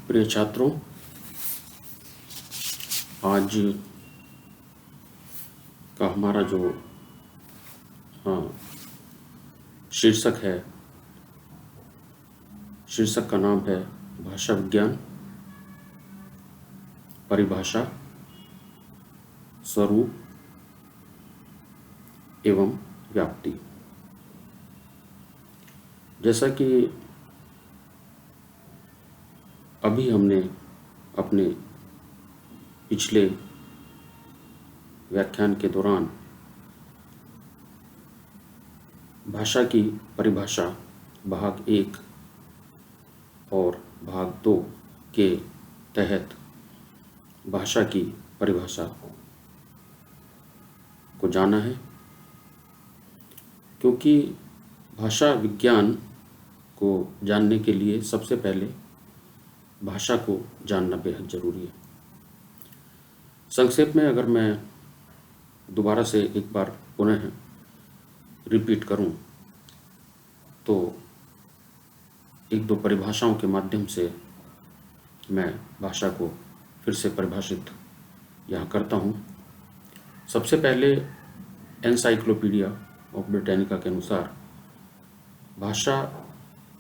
प्रिय छात्रों, आज का हमारा जो शीर्षक है, शीर्षक का नाम है भाषा विज्ञान, परिभाषा, स्वरूप एवं व्याप्ति। जैसा कि अभी हमने अपने पिछले व्याख्यान के दौरान भाषा की परिभाषा भाग 1 और भाग 2 के तहत भाषा की परिभाषा को जाना है, क्योंकि भाषा विज्ञान को जानने के लिए सबसे पहले भाषा को जानना बेहद ज़रूरी है। संक्षेप में अगर मैं दोबारा से एक बार पुनः रिपीट करूं, तो एक दो परिभाषाओं के माध्यम से मैं भाषा को फिर से परिभाषित यहाँ करता हूँ। सबसे पहले एनसाइक्लोपीडिया ऑफ ब्रिटानिका के अनुसार भाषा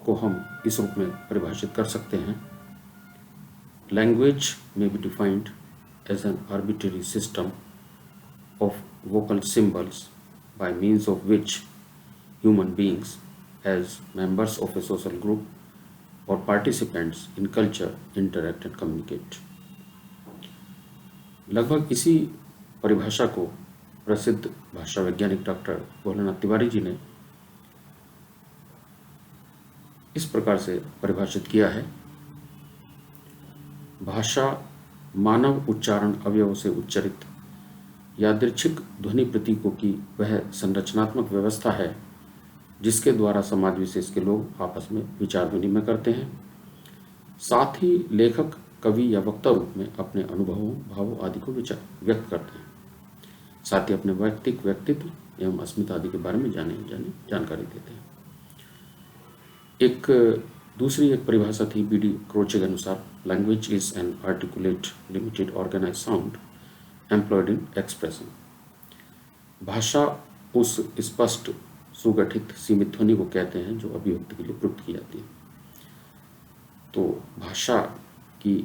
को हम इस रूप में परिभाषित कर सकते हैं: language may be defined as an arbitrary system of vocal symbols by means of which human beings, as members of a social group or participants in culture, interact and communicate. लगभग इसी परिभाषा को प्रसिद्ध भाषा वैज्ञानिक डॉक्टर भोलानाथ तिवारी जी ने इस प्रकार से परिभाषित किया है: भाषा मानव उच्चारण अवयव से उच्चरित यादृच्छिक ध्वनि प्रतीकों की वह संरचनात्मक व्यवस्था है जिसके द्वारा समाज विशेष के लोग आपस में विचार विनिमय करते हैं, साथ ही लेखक, कवि या वक्ता रूप में अपने अनुभवों, भावों आदि को व्यक्त करते हैं, साथ ही अपने व्यक्तित्व एवं अस्मिता आदि के बारे में जानकारी देते हैं। दूसरी परिभाषा थी बीडी क्रोचे के अनुसार: language is an articulate limited organise sound employed in expression. भाषा उस स्पष्ट, सुगठित, सीमित ध्वनि को कहते हैं जो अभिव्यक्ति के लिए प्रयुक्त की जाती है। तो भाषा की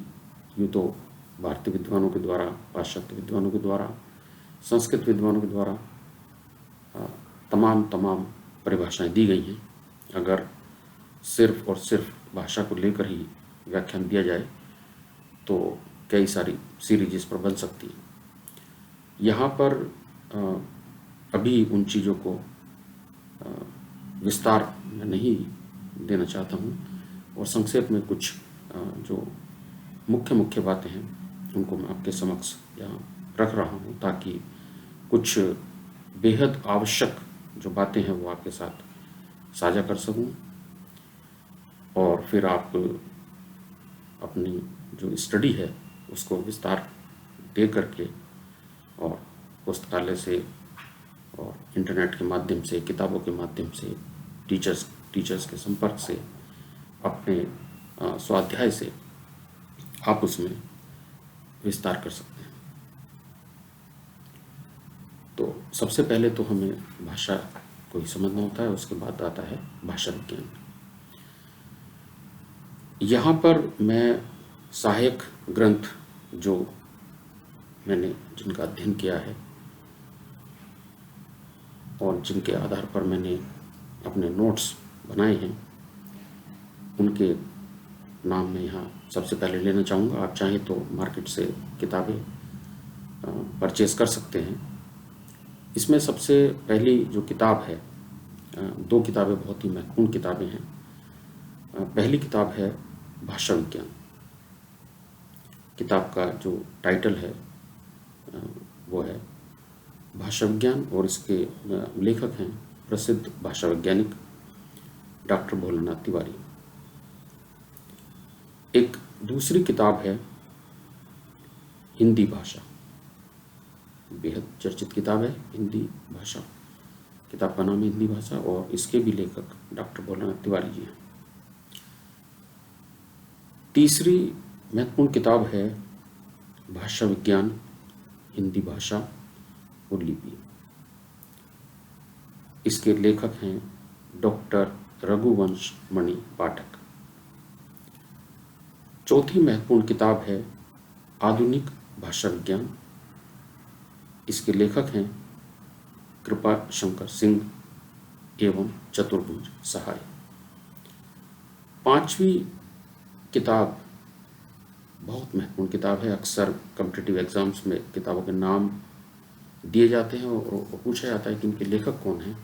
यूँ तो भारतीय विद्वानों के द्वारा, पाश्चात्य विद्वानों के द्वारा, संस्कृत विद्वानों के द्वारा तमाम परिभाषाएं दी गई हैं। अगर सिर्फ और सिर्फ भाषा को लेकर ही व्याख्यान दिया जाए तो कई सारी सीरीज इस पर बन सकती है। यहाँ पर अभी उन चीज़ों को विस्तार में नहीं देना चाहता हूँ और संक्षेप में कुछ जो मुख्य बातें हैं उनको मैं आपके समक्ष यहाँ रख रहा हूँ, ताकि कुछ बेहद आवश्यक जो बातें हैं वो आपके साथ साझा कर सकूँ और फिर आप अपनी जो स्टडी है उसको विस्तार दे करके और पुस्तकालय से और इंटरनेट के माध्यम से, किताबों के माध्यम से, टीचर्स के संपर्क से, अपने स्वाध्याय से आप उसमें विस्तार कर सकते हैं। तो सबसे पहले तो हमें भाषा को ही समझना होता है, उसके बाद आता है भाषा विज्ञान। यहाँ पर मैं सहायक ग्रंथ जो मैंने जिनका अध्ययन किया है और जिनके आधार पर मैंने अपने नोट्स बनाए हैं, उनके नाम मैं यहाँ सबसे पहले लेना चाहूँगा। आप चाहें तो मार्केट से किताबें परचेज़ कर सकते हैं। इसमें सबसे पहली जो किताब है, दो किताबें बहुत ही महत्वपूर्ण किताबें हैं। पहली किताब है भाषा विज्ञान। किताब का जो टाइटल है वो है भाषा विज्ञान और इसके लेखक हैं प्रसिद्ध भाषा वैज्ञानिक डॉक्टर भोलानाथ तिवारी। एक दूसरी किताब है हिंदी भाषा, बेहद चर्चित किताब है हिंदी भाषा। किताब का नाम है हिंदी भाषा और इसके भी लेखक डॉक्टर भोलानाथ तिवारी जी हैं। तीसरी महत्वपूर्ण किताब है भाषा विज्ञान, हिंदी भाषा और लिपि। इसके लेखक हैं डॉक्टर रघुवंश मणि पाठक। चौथी महत्वपूर्ण किताब है आधुनिक भाषा विज्ञान। इसके लेखक हैं कृपा शंकर सिंह एवं चतुर्भुज सहाय। पांचवी किताब बहुत महत्वपूर्ण किताब है। अक्सर कॉम्पिटिटिव एग्जाम्स में किताबों के नाम दिए जाते हैं और पूछा जाता है कि इनके लेखक कौन हैं।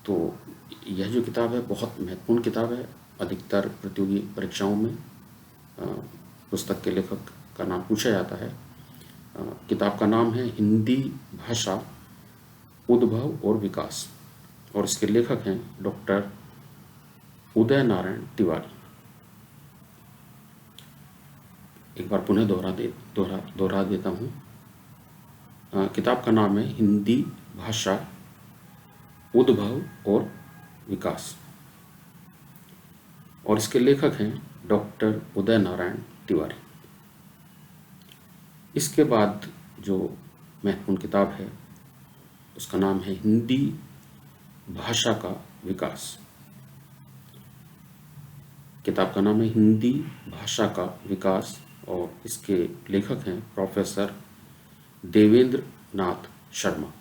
तो यह जो किताब है बहुत महत्वपूर्ण किताब है। अधिकतर प्रतियोगी परीक्षाओं में पुस्तक के लेखक का नाम पूछा जाता है। किताब का नाम है हिंदी भाषा उद्भव और विकास और इसके लेखक हैं डॉक्टर उदय नारायण तिवारी। एक बार पुनः दोहरा देता हूँ। किताब का नाम है हिंदी भाषा उद्भव और विकास और इसके लेखक हैं डॉक्टर उदय नारायण तिवारी। इसके बाद जो महत्वपूर्ण किताब है उसका नाम है हिंदी भाषा का विकास। किताब का नाम है हिंदी भाषा का विकास और इसके लेखक हैं प्रोफेसर देवेंद्र नाथ शर्मा।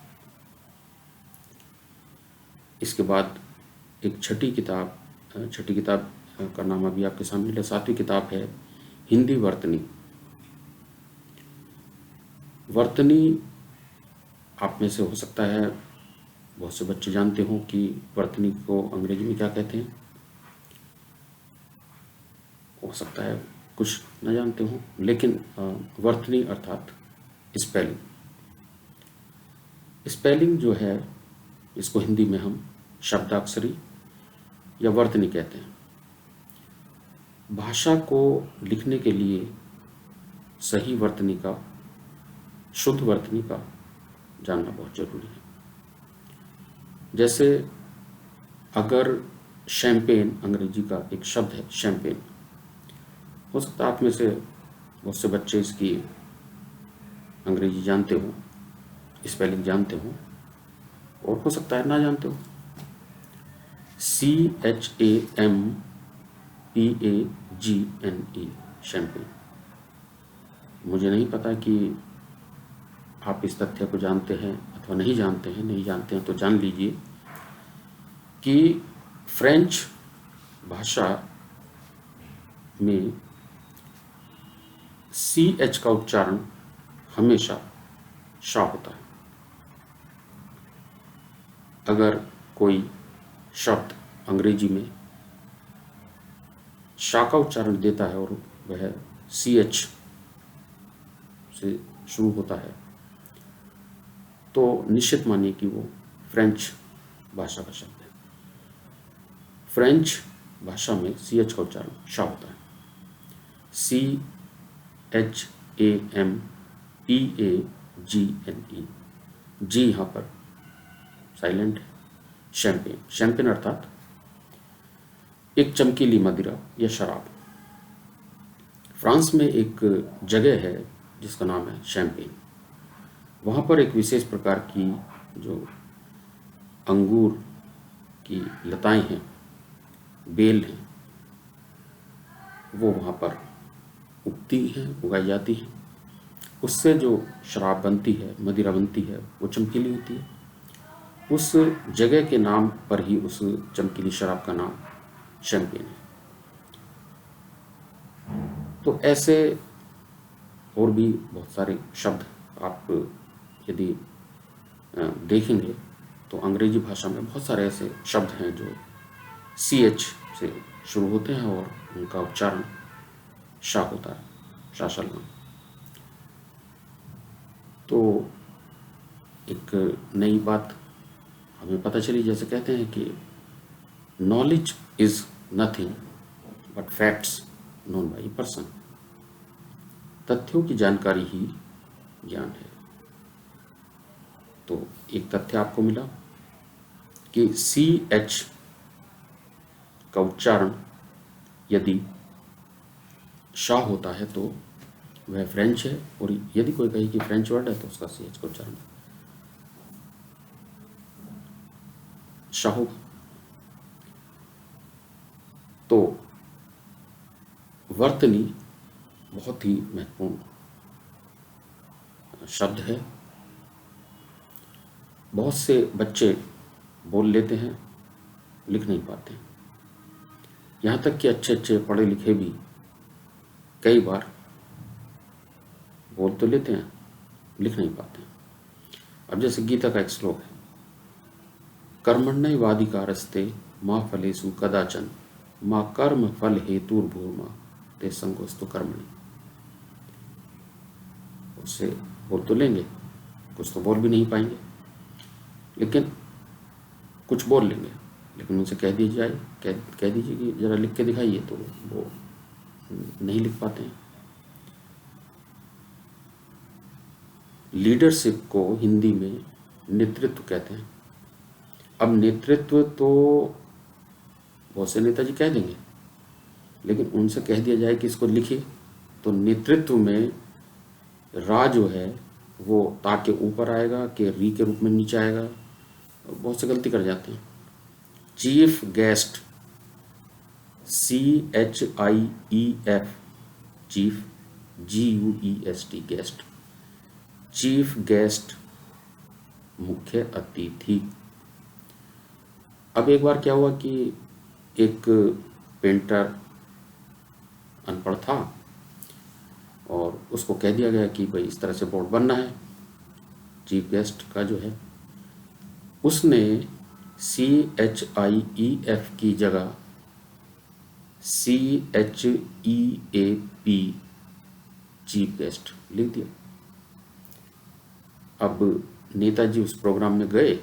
इसके बाद एक छठी किताब का नाम अभी आपके सामने है। सातवीं किताब है हिंदी वर्तनी। वर्तनी आप में से हो सकता है बहुत से बच्चे जानते हो कि वर्तनी को अंग्रेजी में क्या कहते हैं। हो सकता है कुछ न जानते हो, लेकिन वर्तनी अर्थात स्पेलिंग जो है इसको हिंदी में हम शब्दाक्षरी या वर्तनी कहते हैं। भाषा को लिखने के लिए सही वर्तनी का, शुद्ध वर्तनी का जानना बहुत जरूरी है। जैसे अगर शैंपेन अंग्रेजी का एक शब्द है शैंपेन, हो सकता है आप में से बहुत से बच्चे इसकी अंग्रेजी जानते हो, स्पेलिंग जानते हो और हो सकता है ना जानते हो। CHAMPAGNE champagne. मुझे नहीं पता कि आप इस तथ्य को जानते हैं अथवा नहीं जानते हैं तो जान लीजिए कि फ्रेंच भाषा में CH का उच्चारण हमेशा शा होता है। अगर कोई शब्द अंग्रेजी में शा का उच्चारण देता है और वह CH से शुरू होता है तो निश्चित मानिए कि वो फ्रेंच भाषा का शब्द है। फ्रेंच भाषा में CH का उच्चारण शा होता है। CHAMPAGNE, जी यहाँ पर साइलेंट है। शैंपेन अर्थात एक चमकीली मदिरा या शराब। फ्रांस में एक जगह है जिसका नाम है शैंपेन। वहाँ पर एक विशेष प्रकार की जो अंगूर की लताएं हैं, बेल हैं, वो वहाँ पर उगाई जाती हैं। उससे जो शराब बनती है, मदिरा बनती है, वो चमकीली होती है। उस जगह के नाम पर ही उस चमकीली शराब का नाम शैंपेन है। तो ऐसे और भी बहुत सारे शब्द आप यदि देखेंगे तो अंग्रेजी भाषा में बहुत सारे ऐसे शब्द हैं जो CH से शुरू होते हैं और उनका उच्चारण शा होता है, शाशलना। तो एक नई बात हमें पता चली, जैसे कहते हैं कि knowledge is nothing but facts known by person. तथ्यों की जानकारी ही ज्ञान है। तो एक तथ्य आपको मिला कि CH का उच्चारण यदि शाह होता है तो वह फ्रेंच है, और यदि कोई कहे कि फ्रेंच वर्ड है तो उसका सी एच का उच्चारण शाह होगा। तो वर्तनी बहुत ही महत्वपूर्ण शब्द है। बहुत से बच्चे बोल लेते हैं, लिख नहीं पाते। यहाँ तक कि अच्छे अच्छे पढ़े लिखे भी कई बार बोल तो लेते हैं, लिख नहीं पाते। अब जैसे गीता का एक श्लोक है, कर्मण्येवाधिकारस्ते मा फलेषु कदाचन मा कर्म फल हेतुर्भूर्मा ते संगोस्तु कर्मणि। उससे बोल तो लेंगे, कुछ तो बोल भी नहीं पाएंगे, लेकिन कुछ बोल लेंगे, लेकिन उनसे कह दीजिए कह दीजिए कि जरा लिख के दिखाइए, तो वो नहीं लिख पाते हैं। लीडरशिप को हिंदी में नेतृत्व कहते हैं। अब नेतृत्व तो बहुत से नेताजी कह देंगे, लेकिन उनसे कह दिया जाए कि इसको लिखिए, तो नेतृत्व में रा जो है वो ता के ऊपर आएगा कि री के रूप में नीचे आएगा। बहुत से गलती कर जाते हैं। Chief guest, CHIEF, chief, GUEST, guest. Chief guest मुख्य अतिथि। अब एक बार क्या हुआ कि एक पेंटर अनपढ़ था और उसको कह दिया गया कि भाई इस तरह से बोर्ड बनना है। चीफ गेस्ट का जो है, उसने CHIEF की जगह CHEAP, चीफ गेस्ट लिख दिया। अब नेताजी उस प्रोग्राम में गए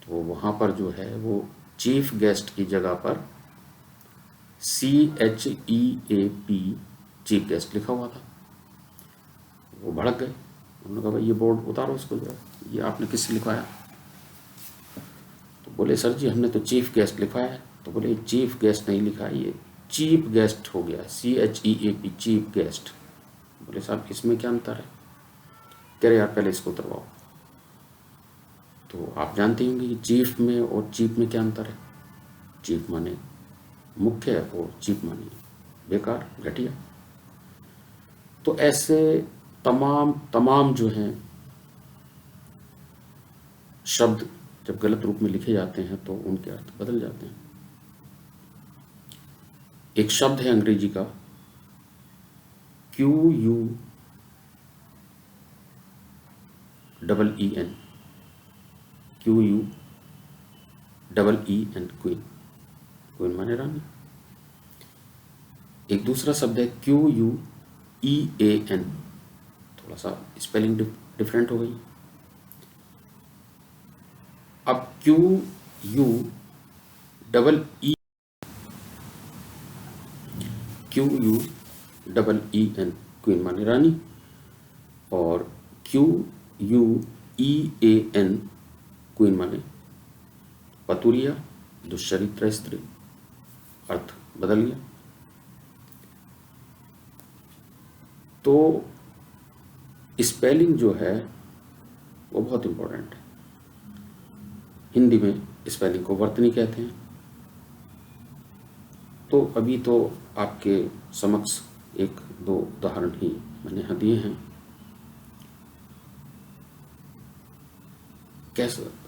तो वहाँ पर जो है वो चीफ गेस्ट की जगह पर CHEAP, चीफ गेस्ट लिखा हुआ था। वो भड़क गए। उन्होंने कहा भाई ये बोर्ड उतारो इसको जरा, ये आपने किससे लिखवाया? तो बोले सर जी हमने तो चीफ गेस्ट लिखवाया है। तो बोले चीफ गेस्ट नहीं लिखा है, ये चीफ गेस्ट हो गया, CHEAP, चीफ गेस्ट। बोले साहब इसमें क्या अंतर है? कह रहे यार पहले इसको उतरवाओ। तो आप जानते होंगे कि चीफ में और चीफ में क्या अंतर है। चीफ माने मुख्य और चीफ माने बेकार, घटिया। तो ऐसे तमाम जो हैं शब्द जब गलत रूप में लिखे जाते हैं तो उनके अर्थ बदल जाते हैं। एक शब्द है अंग्रेजी का QUEEN, QUEEN, क्वीन, क्वीन माने रानी। एक दूसरा शब्द है QUEAN, थोड़ा सा स्पेलिंग डिफरेंट हो गई। अब QUEEN, क्वीन माने रानी, और QUEAN, क्वीन माने पतुरिया, दुष्चरित्र स्त्री। अर्थ बदल गया। तो स्पेलिंग जो है वो बहुत इंपॉर्टेंट है। हिंदी में स्पेलिंग को वर्तनी कहते हैं। तो अभी तो आपके समक्ष एक दो उदाहरण ही मैंने यहाँ दिए हैं।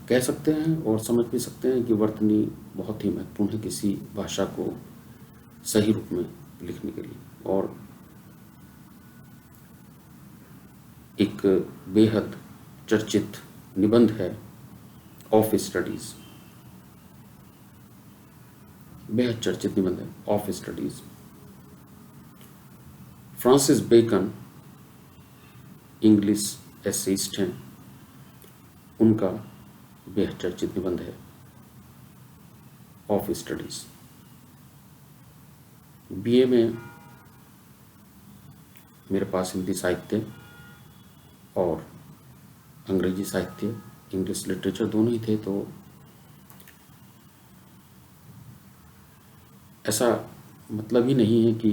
कह सकते हैं और समझ भी सकते हैं कि वर्तनी बहुत ही महत्वपूर्ण है किसी भाषा को सही रूप में लिखने के लिए। और एक बेहद चर्चित निबंध है ऑफ स्टडीज, बेहद चर्चित निबंध है of studies. Francis Bacon English essayist हैं, उनका बेहद चर्चित निबंध है ऑफ स्टडीज। BA में मेरे पास हिंदी साहित्य और अंग्रेजी साहित्य, इंग्लिश लिटरेचर दोनों ही थे। तो ऐसा मतलब ही नहीं है कि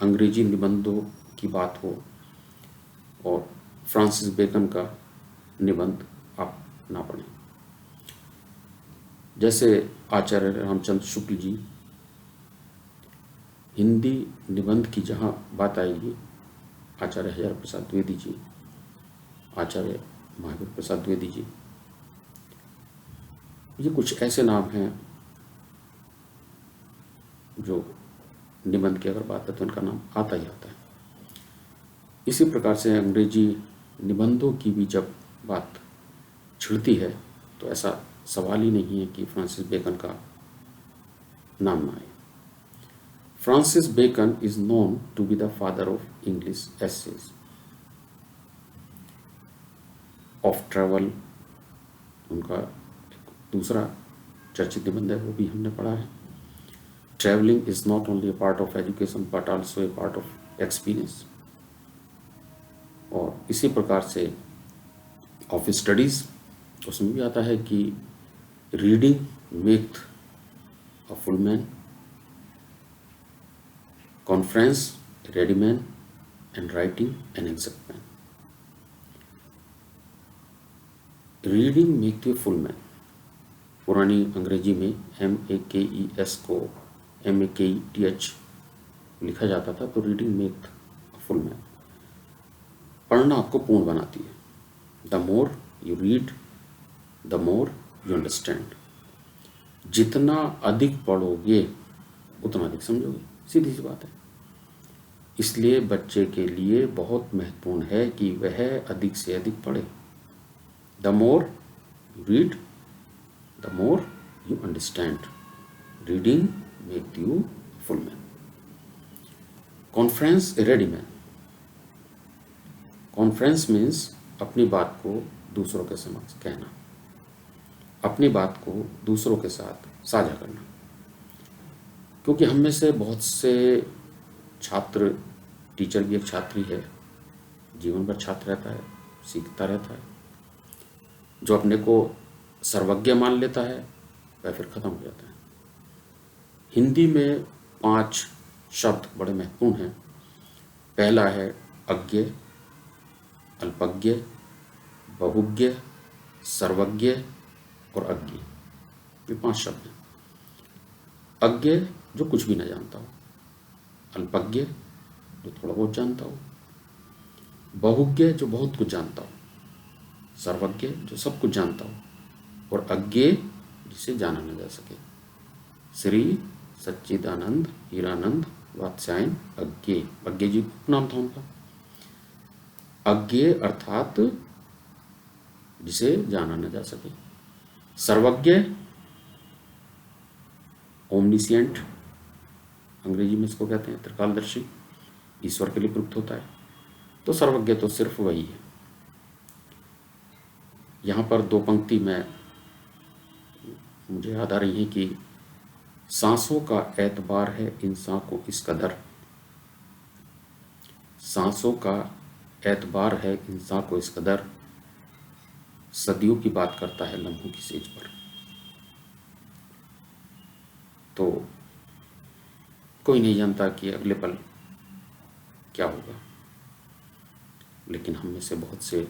अंग्रेजी निबंधों की बात हो और फ्रांसिस बेकन का निबंध आप ना पढ़ें। जैसे आचार्य रामचंद्र शुक्ल जी, हिंदी निबंध की जहाँ बात आएगी, आचार्य हजारी प्रसाद द्विवेदी जी, आचार्य महावीर प्रसाद द्विवेदी जी, ये कुछ ऐसे नाम हैं जो निबंध की अगर बात है तो इनका नाम आता ही आता है। इसी प्रकार से अंग्रेजी निबंधों की भी जब बात छिड़ती है तो ऐसा सवाल ही नहीं है कि फ्रांसिस बेकन का नाम ना आए। Francis Bacon is known to be the father of English essays of travel. उनका एक दूसरा चर्चित निबंध है, वो भी हमने पढ़ा है। Travelling is not only a part of education but also a part of experience. और इसी प्रकार से ऑफ स्टडीज़, उसमें भी आता है कि reading make a full man, conference ready man and writing an exact man. Reading make you full man, पुरानी अंग्रेजी में MEKES को MEKETH लिखा जाता था, तो reading make a full man, पढ़ना आपको पूर्ण बनाती है। The more you read the more you understand. जितना अधिक पढ़ोगे उतना अधिक समझोगे, सीधी सी बात है। इसलिए बच्चे के लिए बहुत महत्वपूर्ण है कि वह अधिक से अधिक पढ़े। The more you read the more you understand. Reading make you full man. Conference ready man. Conference means अपनी बात को दूसरों के समक्ष कहना, अपनी बात को दूसरों के साथ साझा करना। क्योंकि हम में से बहुत से छात्र, टीचर भी एक छात्र ही है, जीवन भर छात्र रहता है, सीखता रहता है। जो अपने को सर्वज्ञ मान लेता है वह फिर खत्म हो जाता है। हिंदी में 5 शब्द बड़े महत्वपूर्ण हैं। पहला है अज्ञ, अल्पज्ञ, बहुज्ञ, सर्वज्ञ और अज्ञ। ये 5 शब्द हैं। अज्ञ जो कुछ भी न जानता हो, अल्पज्ञ जो थोड़ा बहुत जानता हो, बहुज्ञ जो बहुत कुछ जानता हो, सर्वज्ञ जो सब कुछ जानता हो, और अज्ञ जिसे जाना न जा सके। श्री सच्चिदानंद हीरानंद वात्स्यायन अज्ञ, अज्ञ जी नाम था उनका। अज्ञ अर्थात जिसे जाना न जा सके। सर्वज्ञ ओमनिसिएंट, अंग्रेजी में इसको कहते हैं त्रिकालदर्शी, ईश्वर के लिए प्रयुक्त होता है। तो सर्वज्ञ तो सिर्फ वही है। यहाँ पर 2 पंक्ति में मुझे याद आ रही है कि सांसों का एतबार है इंसान को इस कदर, सांसों का एतबार है इंसान को इस कदर, सदियों की बात करता है लम्हों की सेज पर। तो कोई नहीं जानता कि अगले पल क्या होगा, लेकिन हम में से बहुत से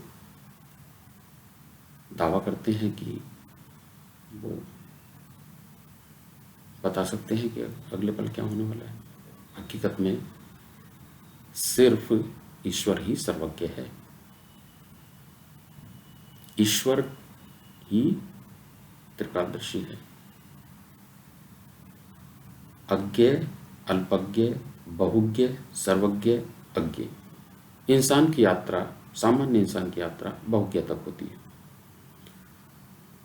दावा करते हैं कि वो बता सकते हैं कि अगले पल क्या होने वाला है। हकीकत में सिर्फ ईश्वर ही सर्वज्ञ है। ईश्वर ही त्रिकालदर्शी है। अज्ञ, अल्पज्ञ, बहुज्ञ, सर्वज्ञ, अज्ञ। इंसान की यात्रा, सामान्य इंसान की यात्रा बहुज्ञ तक होती है।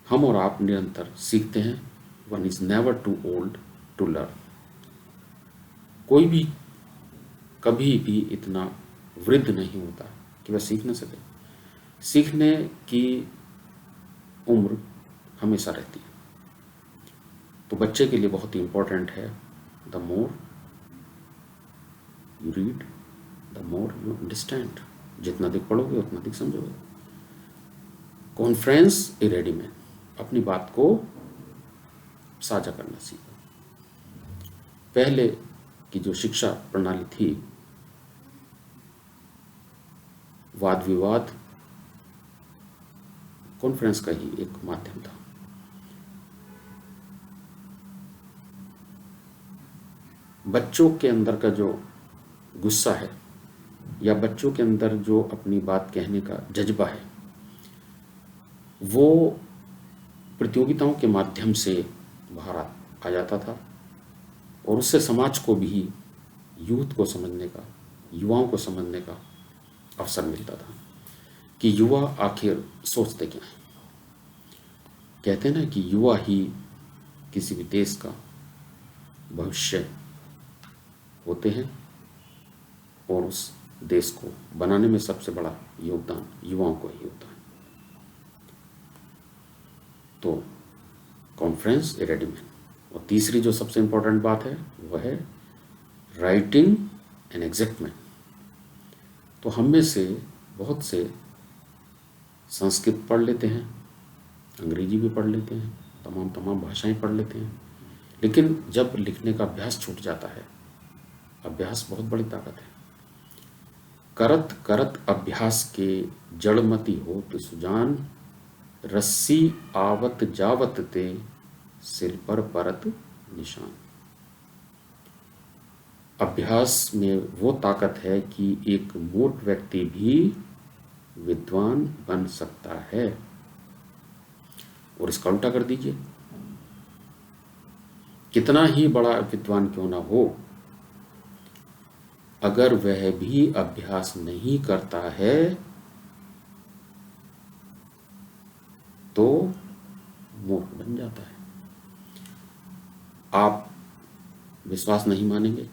हम और आप निरंतर सीखते हैं। One is never too old to learn. कोई भी कभी भी इतना वृद्ध नहीं होता कि वह सीख न सके। सीखने की उम्र हमेशा रहती है। तो बच्चे के लिए बहुत ही इंपॉर्टेंट है, the more you read the more you understand. जितना अधिक पढ़ोगे उतना अधिक समझोगे। कॉन्फ्रेंस ए रेडी मैन, अपनी बात को साझा करना सीखो। पहले की जो शिक्षा प्रणाली थी, वाद विवाद कॉन्फ्रेंस का ही एक माध्यम था। बच्चों के अंदर का जो गुस्सा है या बच्चों के अंदर जो अपनी बात कहने का जज्बा है, वो प्रतियोगिताओं के माध्यम से बाहर आ जाता था और उससे समाज को भी, यूथ को समझने का, युवाओं को समझने का अवसर मिलता था कि युवा आखिर सोचते क्या हैं। कहते हैं ना कि युवा ही किसी भी देश का भविष्य होते हैं और उस देश को बनाने में सबसे बड़ा योगदान युवाओं को ही होता है। तो कॉन्फ्रेंस ए रेडी मैन। और तीसरी जो सबसे इम्पोर्टेंट बात है वह है राइटिंग एन एग्जैक्ट मैन। तो हम में से बहुत से संस्कृत पढ़ लेते हैं, अंग्रेजी भी पढ़ लेते हैं, तमाम भाषाएं पढ़ लेते हैं, लेकिन जब लिखने का अभ्यास छूट जाता है, अभ्यास बहुत बड़ी ताकत है। करत करत अभ्यास के जड़मति होत सुजान, रस्सी आवत जावत ते सिर पर परत निशान। अभ्यास में वो ताकत है कि एक मूर्ख व्यक्ति भी विद्वान बन सकता है। और इसका उल्टा कर दीजिए, कितना ही बड़ा विद्वान क्यों ना हो, अगर वह भी अभ्यास नहीं करता है तो मूर्ख बन जाता है। आप विश्वास नहीं मानेंगे,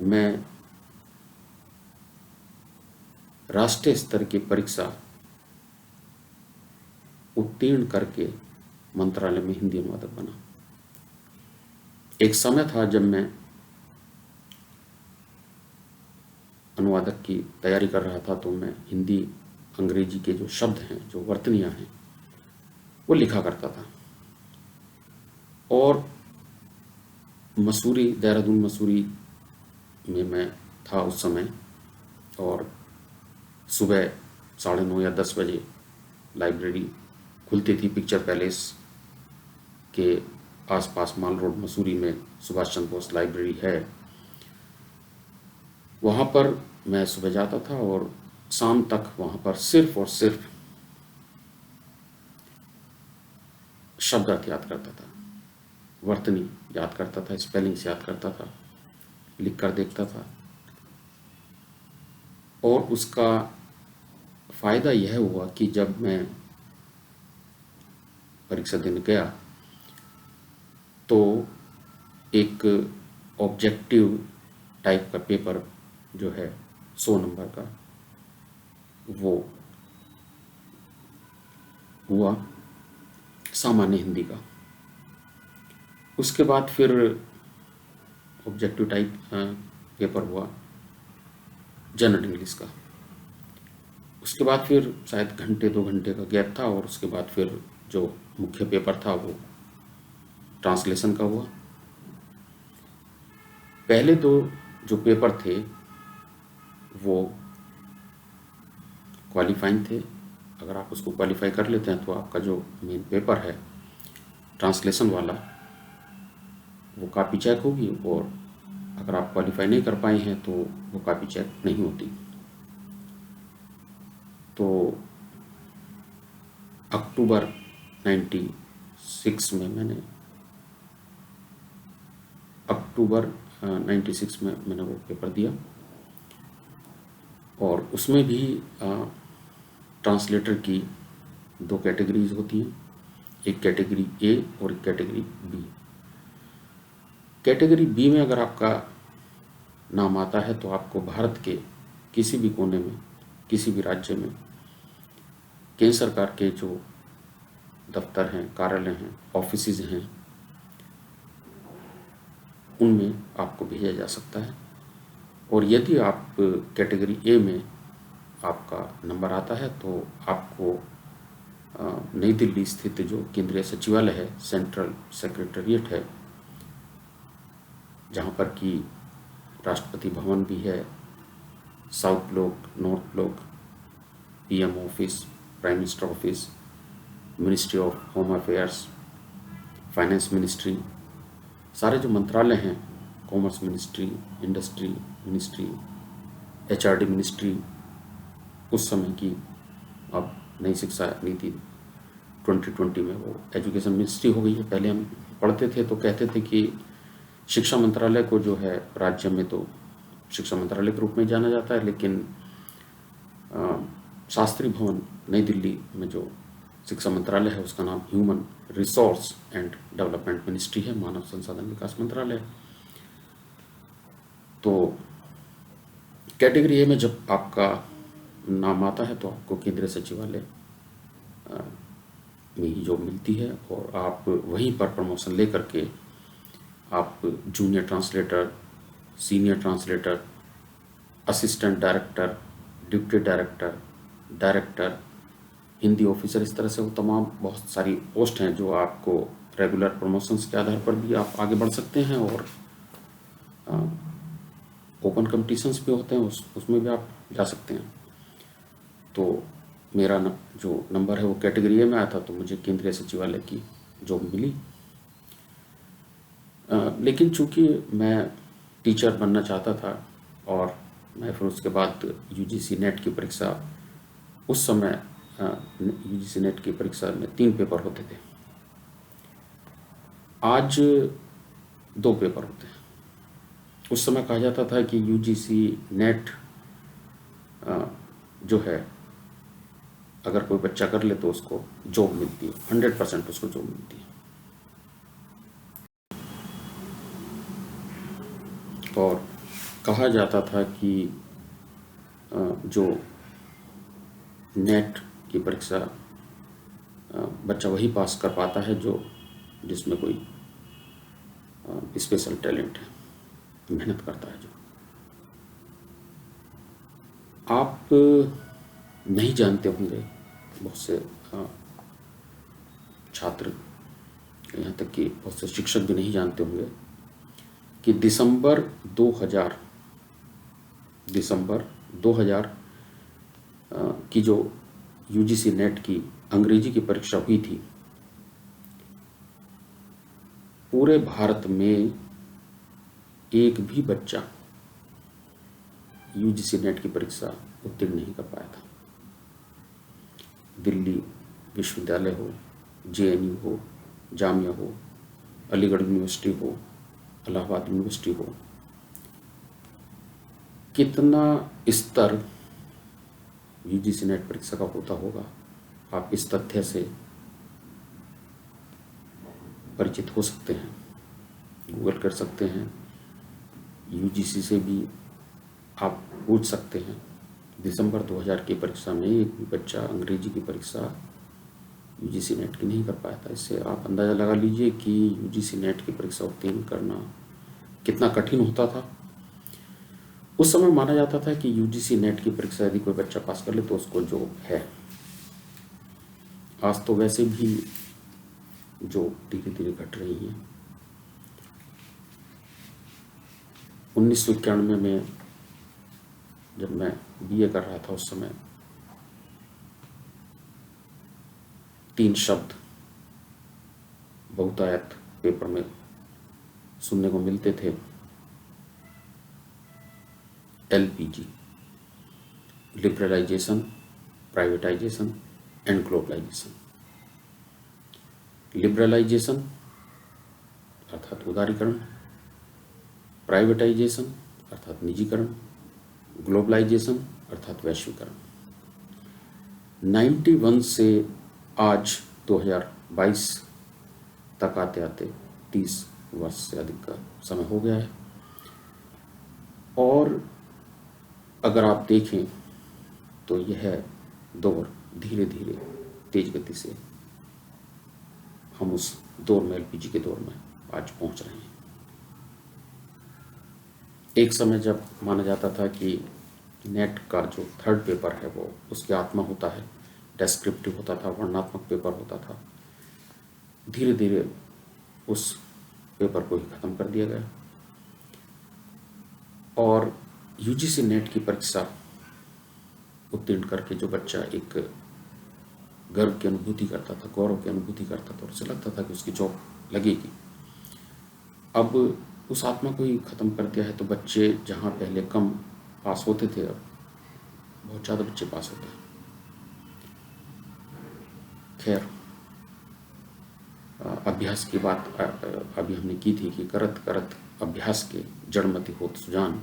मैं राष्ट्रीय स्तर की परीक्षा उत्तीर्ण करके मंत्रालय में हिंदी अनुवादक बना। एक समय था जब मैं अनुवादक की तैयारी कर रहा था, तो मैं हिंदी अंग्रेजी के जो शब्द हैं, जो वर्तनियाँ हैं, वो लिखा करता था। और मसूरी, देहरादून मसूरी में मैं था उस समय, और सुबह 9:30 या 10 बजे लाइब्रेरी खुलती थी। पिक्चर पैलेस के आसपास माल रोड मसूरी में सुभाष चंद्र बोस लाइब्रेरी है, वहाँ पर मैं सुबह जाता था और शाम तक वहाँ पर सिर्फ और सिर्फ शब्द अर्थ याद करता था, वर्तनी याद करता था, स्पेलिंग्स याद करता था, लिख कर देखता था। और उसका फ़ायदा यह हुआ कि जब मैं परीक्षा देने गया तो एक ऑब्जेक्टिव टाइप का पेपर जो है 100 नंबर का, वो हुआ सामान्य हिंदी का। उसके बाद फिर ऑब्जेक्टिव टाइप पेपर हुआ जनरल इंग्लिश का। उसके बाद फिर शायद घंटे 2 घंटे का गैप था, और उसके बाद फिर जो मुख्य पेपर था वो ट्रांसलेशन का हुआ। पहले 2 जो पेपर थे वो क्वालिफाइंग थे। अगर आप उसको क्वालिफाई कर लेते हैं तो आपका जो मेन पेपर है ट्रांसलेशन वाला, वो कॉपी चेक होगी, और अगर आप क्वालिफाई नहीं कर पाए हैं तो वो कॉपी चेक नहीं होती। तो अक्टूबर 96 में मैंने वो पेपर दिया, और उसमें भी ट्रांसलेटर की 2 कैटेगरीज होती हैं, एक कैटेगरी ए और एक कैटेगरी बी। कैटेगरी बी में अगर आपका नाम आता है तो आपको भारत के किसी भी कोने में, किसी भी राज्य में, केंद्र सरकार के जो दफ्तर हैं, कार्यालय हैं, ऑफिसेज हैं, उनमें आपको भेजा जा सकता है। और यदि आप कैटेगरी ए में आपका नंबर आता है तो आपको नई दिल्ली स्थित जो केंद्रीय सचिवालय है, सेंट्रल सेक्रेटेरिएट है, जहाँ पर कि राष्ट्रपति भवन भी है, south block, north block, PM office, prime minister office, ministry of home affairs, finance ministry, सारे जो मंत्रालय हैं, commerce ministry, industry ministry, HRD ministry, उस समय की, अब नई शिक्षा नीति 2020 में वो एजुकेशन मिनिस्ट्री हो गई है। पहले हम पढ़ते थे तो कहते थे कि शिक्षा मंत्रालय को जो है राज्य में तो शिक्षा मंत्रालय के रूप में जाना जाता है, लेकिन शास्त्री भवन नई दिल्ली में जो शिक्षा मंत्रालय है उसका नाम human resource and development ministry है, मानव संसाधन विकास मंत्रालय। तो कैटेगरी ए में जब आपका नाम आता है तो आपको केंद्रीय सचिवालय में ही जॉब मिलती है और आप वहीं पर प्रमोशन लेकर के आप junior translator, senior translator, assistant director, deputy director, director, Hindi officer, इस तरह से वो तमाम बहुत सारी पोस्ट हैं जो आपको रेगुलर प्रमोशंस के आधार पर भी आप आगे बढ़ सकते हैं। और ओपन कंपटीशंस भी होते हैं, उसमें भी आप जा सकते हैं। तो मेरा जो नंबर है वो कैटेगरी ए में आया था, तो मुझे केंद्रीय सचिवालय की जॉब मिली। लेकिन चूंकि मैं टीचर बनना चाहता था और मैं फिर उसके बाद यूजीसी नेट की परीक्षा, उस समय यूजीसी नेट की परीक्षा में 3 पेपर होते थे, आज 2 पेपर होते हैं। उस समय कहा जाता था कि यूजीसी नेट जो है अगर कोई बच्चा कर ले तो उसको जॉब मिलती है, 100% उसको जॉब मिलती है। और कहा जाता था कि जो नेट की परीक्षा बच्चा वही पास कर पाता है जो जिसमें कोई स्पेशल टैलेंट है, मेहनत करता है जो। आप नहीं जानते होंगे, बहुत से छात्र, यहाँ तक कि बहुत से शिक्षक भी नहीं जानते होंगे कि दिसंबर 2000 की जो यूजीसी नेट की अंग्रेजी की परीक्षा हुई थी, पूरे भारत में एक भी बच्चा यूजीसी नेट की परीक्षा उत्तीर्ण नहीं कर पाया था। दिल्ली विश्वविद्यालय हो, जेएनयू हो, जामिया हो, अलीगढ़ यूनिवर्सिटी हो, इलाहाबाद यूनिवर्सिटी हो, कितना स्तर यूजीसी नेट परीक्षा का होता होगा, आप इस तथ्य से परिचित हो सकते हैं। गूगल कर सकते हैं, यूजीसी से भी आप पूछ सकते हैं। दिसंबर 2000 की परीक्षा में एक भी बच्चा अंग्रेजी की परीक्षा यूजीसी नेट की नहीं कर पाया था। इससे आप अंदाज़ा लगा लीजिए कि यूजीसी नेट की परीक्षा उत्तीर्ण करना कितना कठिन होता था। उस समय माना जाता था कि यूजीसी नेट की परीक्षा यदि कोई बच्चा पास कर ले तो उसको जॉब है। आज तो वैसे भी जो धीरे धीरे घट रही है। 1991 में जब मैं बीए कर रहा था, उस समय 3 शब्द बहुतायत पेपर में सुनने को मिलते थे। LPG, liberalisation, privatisation and globalisation. Liberalisation अर्थात उदारीकरण, प्राइवेटाइजेशन अर्थात निजीकरण, ग्लोबलाइजेशन अर्थात वैश्वीकरण। 91 से आज 2022 तक आते आते 30 वर्ष से अधिक का समय हो गया है। और अगर आप देखें तो यह दौर धीरे धीरे तेज गति से हम उस दौर में, एलपीजी के दौर में आज पहुंच रहे हैं। एक समय जब माना जाता था कि नेट का जो 3rd पेपर है वो उसकी आत्मा होता है, डेस्क्रिप्टिव होता था, वर्णनात्मक पेपर होता था। धीरे धीरे उस पेपर को ही ख़त्म कर दिया गया और यूजीसी नेट की परीक्षा उत्तीर्ण करके जो बच्चा एक गर्व की अनुभूति करता था, गौरव की अनुभूति करता था, और उसे लगता था कि उसकी जॉब लगेगी, अब उस आत्मा को ही ख़त्म कर दिया है। तो बच्चे जहाँ पहले कम पास होते थे, अब बहुत ज़्यादा बच्चे पास होते हैं। खैर, अभ्यास की बात अभी हमने की थी कि करत करत अभ्यास के जड़मति होत सुजान,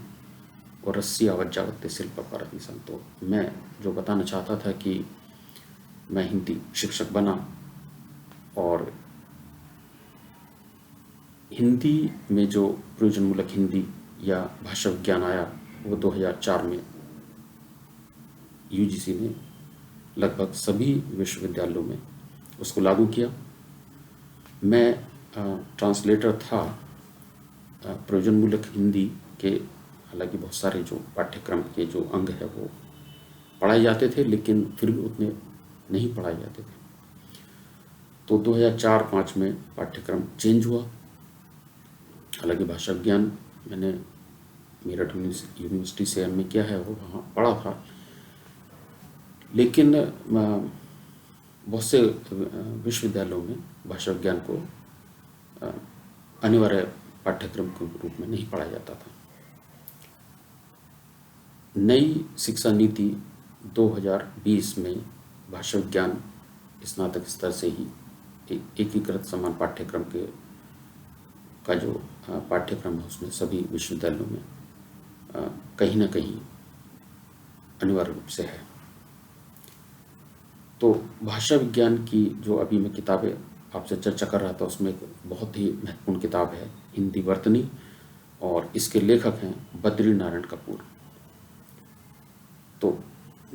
और रस्सी आवत जावत शिल्प परत निशान। तो मैं जो बताना चाहता था कि मैं हिंदी शिक्षक बना, और हिंदी में जो प्रयोजनमूलक हिंदी या भाषा विज्ञान आया वो 2004 में यूजीसी ने लगभग सभी विश्वविद्यालयों में उसको लागू किया। मैं ट्रांसलेटर था प्रयोजनमूलक हिंदी के। हालांकि बहुत सारे जो पाठ्यक्रम के जो अंग है वो पढ़ाए जाते थे, लेकिन फिर भी उतने नहीं पढ़ाए जाते थे। तो 2004-05 में पाठ्यक्रम चेंज हुआ। हालांकि भाषा विज्ञान मैंने मेरठ यूनिवर्सिटी से एमए किया है, वो वहाँ पढ़ा था, लेकिन बहुत से विश्वविद्यालयों में भाषा विज्ञान को अनिवार्य पाठ्यक्रम के रूप में नहीं पढ़ाया जाता था। नई शिक्षा नीति 2020 में भाषा विज्ञान स्नातक स्तर से ही एकीकृत समान पाठ्यक्रम के का जो पाठ्यक्रम है उसमें सभी विश्वविद्यालयों में कहीं ना कहीं अनिवार्य रूप से है। तो भाषा विज्ञान की जो अभी मैं किताबें आपसे चर्चा कर रहा था, उसमें एक बहुत ही महत्वपूर्ण किताब है हिंदी वर्तनी, और इसके लेखक हैं बद्री नारायण कपूर। तो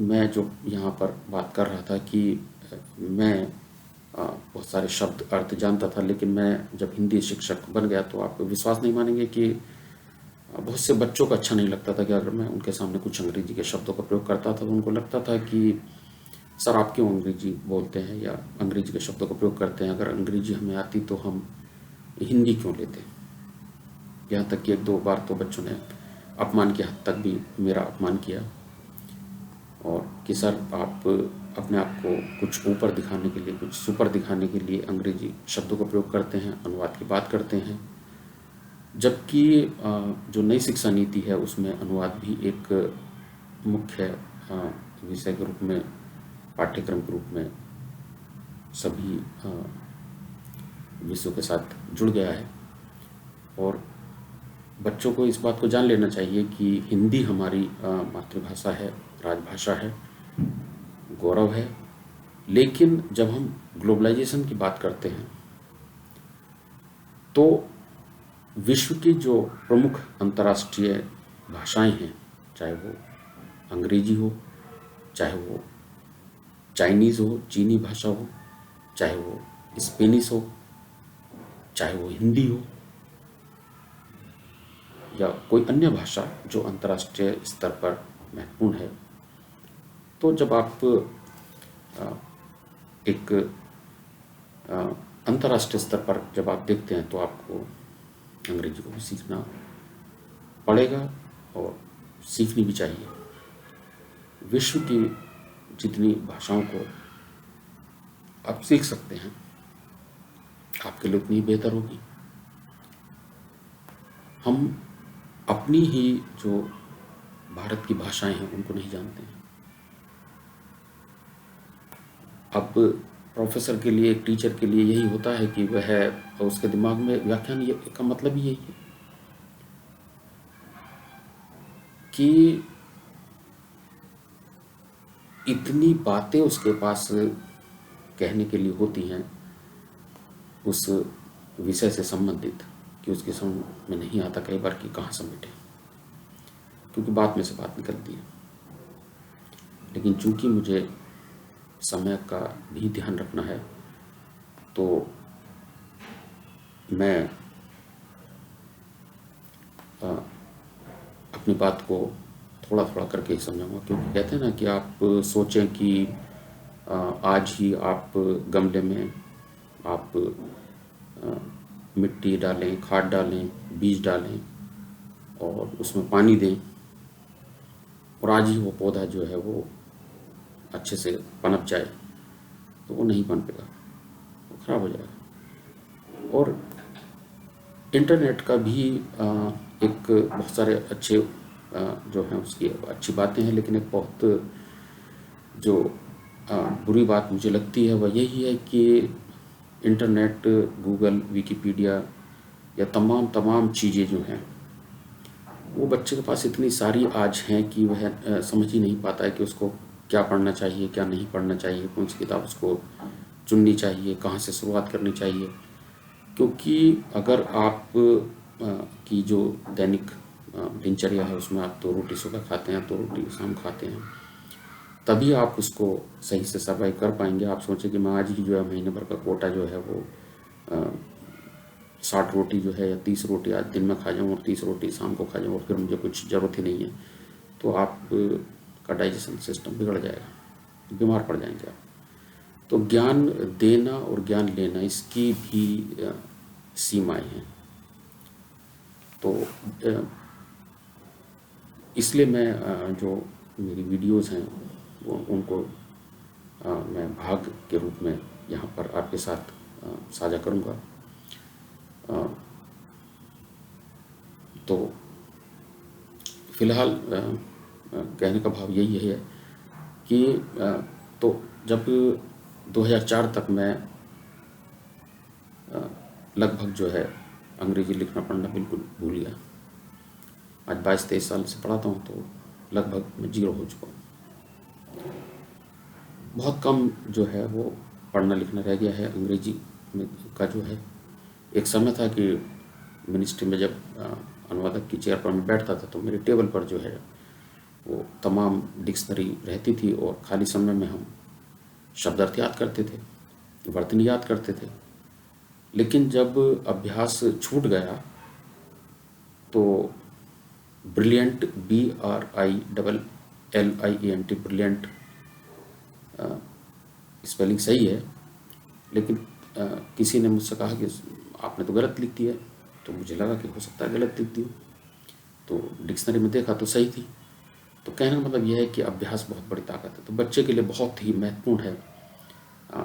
मैं जो यहाँ पर बात कर रहा था कि मैं बहुत सारे शब्द अर्थ जानता था, लेकिन मैं जब हिंदी शिक्षक बन गया तो आप विश्वास नहीं मानेंगे कि बहुत से बच्चों को अच्छा नहीं लगता था कि अगर मैं उनके सामने कुछ अंग्रेजी के शब्दों का प्रयोग करता था तो उनको लगता था कि सर आप क्यों अंग्रेजी बोलते हैं या अंग्रेजी के शब्दों का प्रयोग करते हैं, अगर अंग्रेजी हमें आती तो हम हिंदी क्यों लेते। यहाँ तक कि 1-2 बार तो बच्चों ने अपमान की हद तक भी मेरा अपमान किया, और कि सर आप अपने आप को कुछ ऊपर दिखाने के लिए, कुछ सुपर दिखाने के लिए अंग्रेजी शब्दों का प्रयोग करते हैं, अनुवाद की बात करते हैं। जबकि जो नई शिक्षा नीति है उसमें अनुवाद भी एक मुख्य विषय के रूप में, पाठ्यक्रम के रूप में सभी विषयों के साथ जुड़ गया है। और बच्चों को इस बात को जान लेना चाहिए कि हिंदी हमारी मातृभाषा है, राजभाषा है, गौरव है। लेकिन जब हम ग्लोबलाइजेशन की बात करते हैं तो विश्व की जो प्रमुख अंतर्राष्ट्रीय भाषाएं हैं, चाहे वो अंग्रेजी हो, चाहे वो चाइनीज़ हो, चीनी भाषा हो, चाहे वो स्पेनिश हो, चाहे वो हिंदी हो, या कोई अन्य भाषा जो अंतर्राष्ट्रीय स्तर पर महत्वपूर्ण है, तो जब आप एक अंतर्राष्ट्रीय स्तर पर जब आप देखते हैं तो आपको अंग्रेजी को भी सीखना पड़ेगा, और सीखनी भी चाहिए। विश्व की जितनी भाषाओं को आप सीख सकते हैं आपके लिए उतनी बेहतर होगी। हम अपनी ही जो भारत की भाषाएं हैं उनको नहीं जानते हैं। अब प्रोफेसर के लिए, एक टीचर के लिए यही होता है कि वह, उसके दिमाग में व्याख्यान ये का मतलब ही यही है कि इतनी बातें उसके पास कहने के लिए होती हैं उस विषय से संबंधित कि उसके समझ में नहीं आता कई बार कि कहाँ समेटे, क्योंकि बात में से बात निकलती है। लेकिन चूंकि मुझे समय का भी ध्यान रखना है तो मैं अपनी बात को थोड़ा थोड़ा करके ही समझाऊंगा, क्योंकि कहते हैं ना कि आप सोचें कि आज ही आप गमले में आप मिट्टी डालें, खाद डालें, बीज डालें और उसमें पानी दें और आज ही वो पौधा जो है वो अच्छे से पनप जाए, तो वो नहीं पनपेगा, वो खराब हो जाएगा। और इंटरनेट का भी एक बहुत सारे अच्छे जो हैं उसकी अच्छी बातें हैं, लेकिन एक बहुत जो बुरी बात मुझे लगती है वह यही है कि इंटरनेट, गूगल, विकिपीडिया या तमाम चीज़ें जो हैं वो बच्चे के पास इतनी सारी आज हैं कि वह समझ ही नहीं पाता है कि उसको क्या पढ़ना चाहिए, क्या नहीं पढ़ना चाहिए, कौन सी किताब उसको चुननी चाहिए, कहाँ से शुरुआत करनी चाहिए। क्योंकि अगर आप की जो दैनिक दिनचर्या है उसमें आप 2 रोटी सुबह खाते हैं, 2 रोटी शाम खाते हैं, तभी आप उसको सही से सर्वाइव कर पाएंगे। आप सोचें कि मैं आज ही जो है महीने भर का कोटा जो है वो 60 रोटी जो है या 30 रोटी आज दिन में खा जाऊँ और 30 रोटी शाम को खा जाऊँ और फिर मुझे कुछ ज़रूरत ही नहीं है, तो आप का डाइजेशन सिस्टम बिगड़ जाएगा, बीमार पड़ जाएंगे आप। तो ज्ञान देना और ज्ञान लेना इसकी भी सीमाएं हैं। तो इसलिए मैं जो मेरी वीडियोस हैं वो उनको मैं भाग के रूप में यहाँ पर आपके साथ साझा करूँगा। तो फिलहाल कहने का भाव यही है कि तो जब 2004 तक मैं लगभग जो है अंग्रेजी लिखना पढ़ना बिल्कुल भूल गया। आज 22-23 साल से पढ़ाता हूँ तो लगभग मैं जीरो हो चुका हूँ। बहुत कम जो है वो पढ़ना लिखना रह गया है अंग्रेजी में का जो है। एक समय था कि मिनिस्ट्री में जब अनुवादक की चेयर पर मैं बैठता था तो मेरे टेबल पर जो है वो तमाम डिक्शनरी रहती थी और खाली समय में हम शब्दार्थ याद करते थे, वर्तनी याद करते थे। लेकिन जब अभ्यास छूट गया तो ब्रिलियंट, BRILLIANT, ब्रिलियंट स्पेलिंग सही है, लेकिन किसी ने मुझसे कहा कि आपने तो गलत लिख दिया है, तो मुझे लगा कि हो सकता है गलत लिख दी हो, तो डिक्शनरी में देखा तो सही थी। तो कहने का मतलब यह है कि अभ्यास बहुत बड़ी ताकत है। तो बच्चे के लिए बहुत ही महत्वपूर्ण है।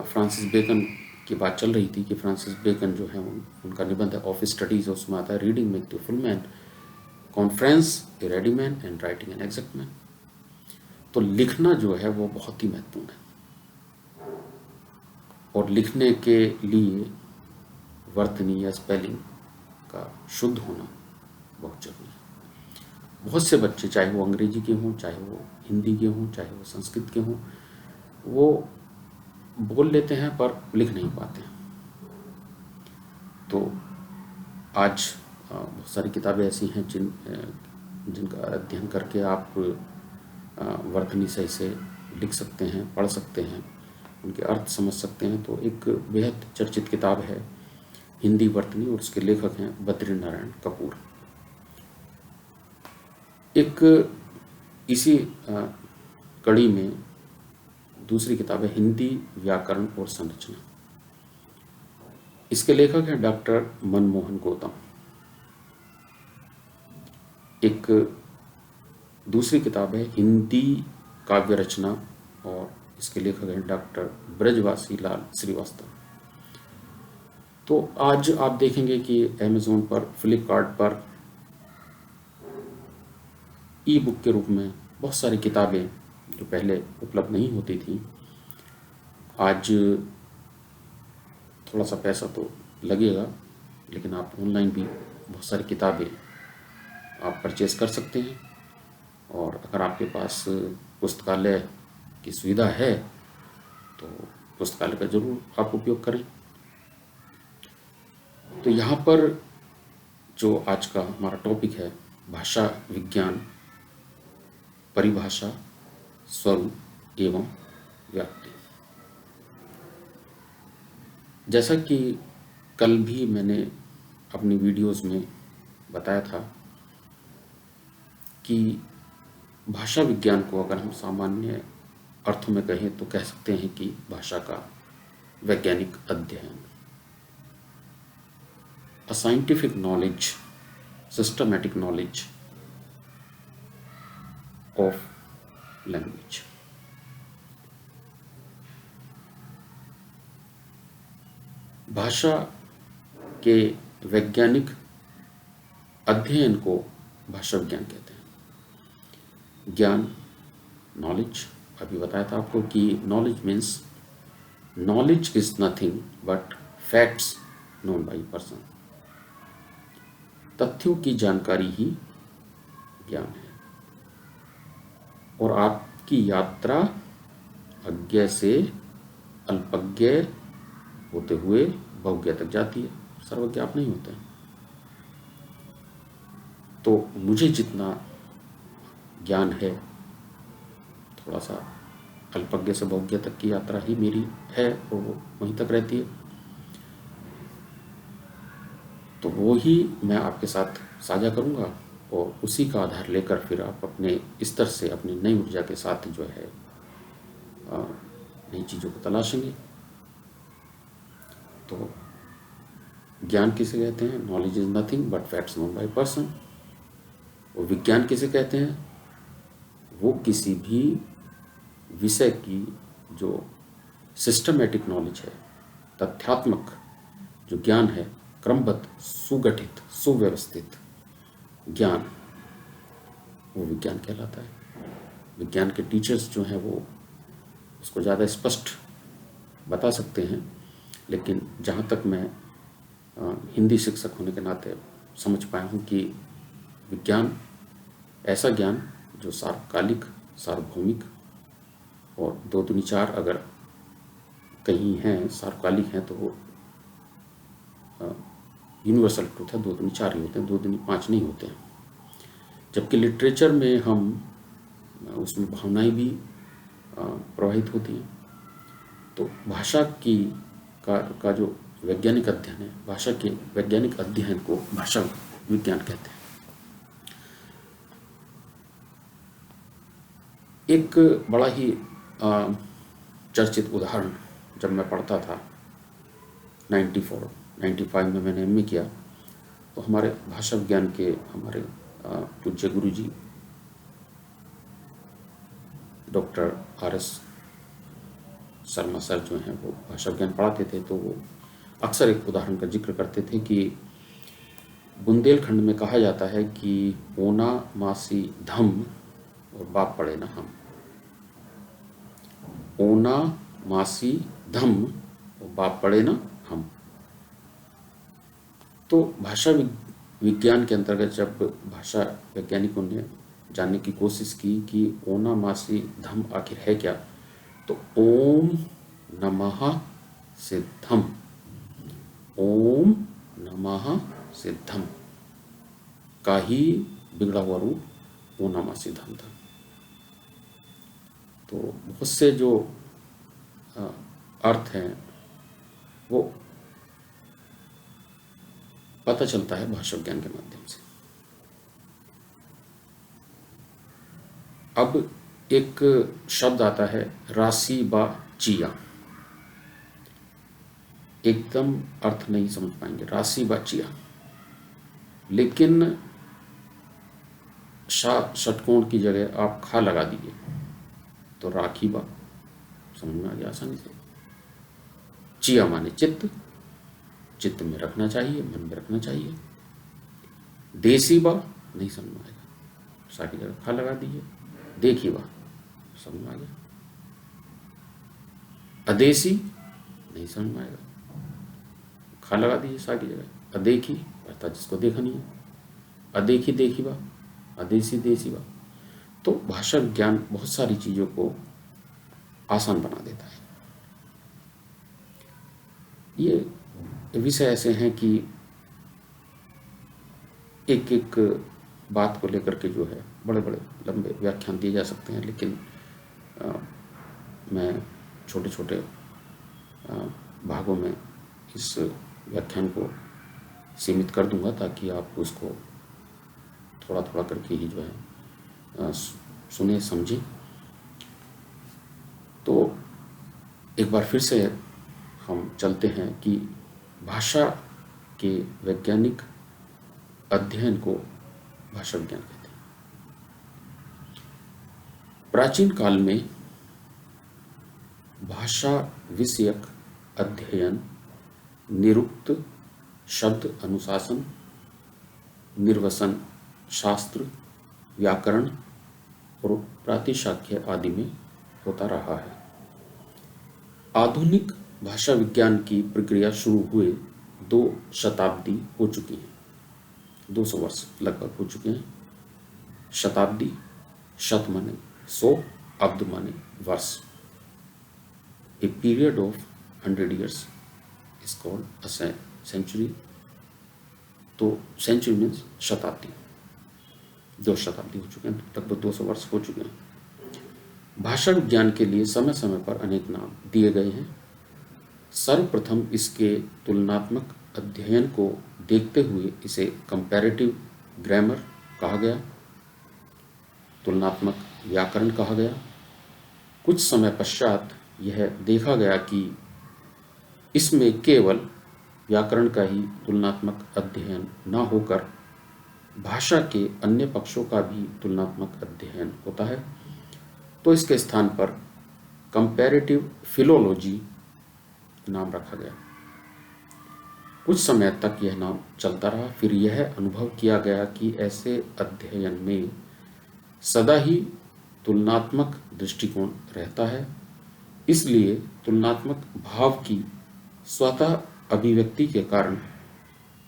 फ्रांसिस बेकन की बात चल रही थी कि फ्रांसिस बेकन जो है उनका निबंध है ऑफ स्टडीज़, उसमें आता है reading make the full man, conference A ready man and writing an exact man. तो लिखना जो है वो बहुत ही महत्वपूर्ण है और लिखने के लिए वर्तनी या स्पेलिंग का शुद्ध होना बहुत जरूरी है। बहुत से बच्चे, चाहे वो अंग्रेजी के हों, चाहे वो हिंदी के हों, चाहे वो संस्कृत के हों, वो बोल लेते हैं पर लिख नहीं पाते। तो आज बहुत सारी किताबें ऐसी हैं जिनका अध्ययन करके आप वर्तनी सही से लिख सकते हैं, पढ़ सकते हैं, उनके अर्थ समझ सकते हैं। तो एक बेहद चर्चित किताब है हिंदी वर्तनी और उसके लेखक हैं बद्रीनारायण कपूर। एक इसी कड़ी में दूसरी किताब है हिंदी व्याकरण और संरचना। इसके लेखक हैं डॉक्टर मनमोहन गौतम। एक दूसरी किताब है हिंदी काव्य रचना और इसके लेखक हैं डॉक्टर ब्रजवासी लाल श्रीवास्तव। तो आज आप देखेंगे कि अमेज़न पर, फ्लिपकार्ट पर ई बुक के रूप में बहुत सारी किताबें जो पहले उपलब्ध नहीं होती थी, आज थोड़ा सा पैसा तो लगेगा लेकिन आप ऑनलाइन भी बहुत सारी किताबें आप परचेज कर सकते हैं। और अगर आपके पास पुस्तकालय की सुविधा है तो पुस्तकालय का ज़रूर आप उपयोग करें। तो यहाँ पर जो आज का हमारा टॉपिक है भाषा विज्ञान, परिभाषा, स्वरूप एवं व्याप्ति। जैसा कि कल भी मैंने अपनी वीडियोस में बताया था कि भाषा विज्ञान को अगर हम सामान्य अर्थों में कहें तो कह सकते हैं कि भाषा का वैज्ञानिक अध्ययन, a scientific knowledge, systematic knowledge of language. भाषा के वैज्ञानिक अध्ययन को भाषा विज्ञान कहते हैं। ज्ञान, नॉलेज, अभी बताया था आपको कि knowledge means knowledge is nothing but facts known by person. तथ्यों की जानकारी ही ज्ञान है। और आपकी यात्रा अज्ञे से अल्पज्ञ होते हुए बहुज्ञ तक जाती है, सर्वज्ञ आप नहीं होते हैं। तो मुझे जितना ज्ञान है, थोड़ा सा अल्पज्ञ से बहुज्ञ तक की यात्रा ही मेरी है और वो वहीं तक रहती है। तो वो ही मैं आपके साथ साझा करूँगा और उसी का आधार लेकर फिर आप अपने स्तर से अपनी नई ऊर्जा के साथ जो है नई चीज़ों को तलाशेंगे। तो ज्ञान किसे कहते हैं? Knowledge is nothing but facts known by person. और विज्ञान किसे कहते हैं? वो किसी भी विषय की जो सिस्टमेटिक नॉलेज है, तथ्यात्मक जो ज्ञान है, क्रमबद्ध, सुगठित, सुव्यवस्थित ज्ञान, वो विज्ञान कहलाता है। विज्ञान के टीचर्स जो हैं वो उसको ज़्यादा स्पष्ट बता सकते हैं, लेकिन जहाँ तक मैं हिंदी शिक्षक होने के नाते समझ पाया हूँ कि विज्ञान ऐसा ज्ञान जो सार्वकालिक, सार्वभौमिक और 2 दूनी 4 अगर कहीं हैं, सार्वकालिक हैं, तो वो यूनिवर्सल ट्रूथ है, 2 दूनी 4 ही होते हैं, 2 दूनी 5 नहीं होते हैं। जबकि लिटरेचर में हम उसमें भावनाएं भी प्रवाहित होती हैं। तो भाषा का जो वैज्ञानिक अध्ययन है, भाषा के वैज्ञानिक अध्ययन को भाषा विज्ञान कहते हैं। एक बड़ा ही चर्चित उदाहरण जब मैं पढ़ता था 95 में मैंने एमए किया, तो हमारे भाषा विज्ञान के हमारे पूज्य गुरु जी डॉक्टर RS शर्मा सर जो हैं वो भाषा विज्ञान पढ़ाते थे। तो वो अक्सर एक उदाहरण का जिक्र करते थे कि बुंदेलखंड में कहा जाता है कि ओना मासी धम और बाप पड़े ना हम। ओना मासी धम और बाप पड़े ना हम। तो भाषा विज्ञान के अंतर्गत जब भाषा वैज्ञानिकों ने जानने की कोशिश की कि ओना मासी धम आखिर है क्या, तो ओम नमः सिद्धम, ओम नमः सिद्धम का ही बिगड़ा हुआ रूप ओना मासी धम था। तो बहुत से जो अर्थ हैं वो पता चलता है भाषा विज्ञान के माध्यम से। अब एक शब्द आता है राशि बा चिया, एकदम अर्थ नहीं समझ पाएंगे, राशि बा चिया, लेकिन षटकोण की जगह आप खा लगा दीजिए तो राखी बा, समझ में आ गया आसानी से। चिया माने चित्त, चित्त में रखना चाहिए, मन में रखना चाहिए। देसी बा नहीं समझ में आएगा, सा की जगह खा लगा दीजिए। देखी बा समझ में आ गया। अदेसी नहीं समझ में आएगा, खा लगा दीजिए सा की जगह। अदेखी अर्थात जिसको देखा नहीं है। अदेखी देखी बा, अदेसी देसी बा। तो भाषा विज्ञान बहुत सारी चीज़ों को आसान बना देता है। ये विषय ऐसे हैं कि एक एक बात को लेकर के जो है बड़े बड़े लंबे व्याख्यान दिए जा सकते हैं, लेकिन मैं छोटे छोटे भागों में इस व्याख्यान को सीमित कर दूंगा ताकि आप उसको थोड़ा थोड़ा करके ही जो है सुने समझें। तो एक बार फिर से हम चलते हैं कि भाषा के वैज्ञानिक अध्ययन को भाषा विज्ञान कहते हैं। प्राचीन काल में भाषा विषयक अध्ययन निरुक्त, शब्द अनुशासन, निर्वसन शास्त्र, व्याकरण और प्रातिशाख्य आदि में होता रहा है। आधुनिक भाषा विज्ञान की प्रक्रिया शुरू हुए 2 शताब्दी हो चुकी हैं, 200 वर्ष लगभग हो चुके हैं। शताब्दी, शत माने 100, अब्द माने वर्ष। A period of 100 years is called a century। तो सेंचुरी मीन्स शताब्दी, 2 शताब्दी हो चुके हैं, लगभग 200 वर्ष हो चुके हैं। भाषा विज्ञान के लिए समय समय पर अनेक नाम दिए गए हैं। सर्वप्रथम इसके तुलनात्मक अध्ययन को देखते हुए इसे कंपैरेटिव ग्रामर कहा गया, तुलनात्मक व्याकरण कहा गया। कुछ समय पश्चात यह देखा गया कि इसमें केवल व्याकरण का ही तुलनात्मक अध्ययन न होकर भाषा के अन्य पक्षों का भी तुलनात्मक अध्ययन होता है, तो इसके स्थान पर कंपैरेटिव फिलोलॉजी नाम रखा गया। कुछ समय तक यह नाम चलता रहा, फिर यह अनुभव किया गया कि ऐसे अध्ययन में सदा ही तुलनात्मक दृष्टिकोण रहता है, इसलिए तुलनात्मक भाव की स्वतः अभिव्यक्ति के कारण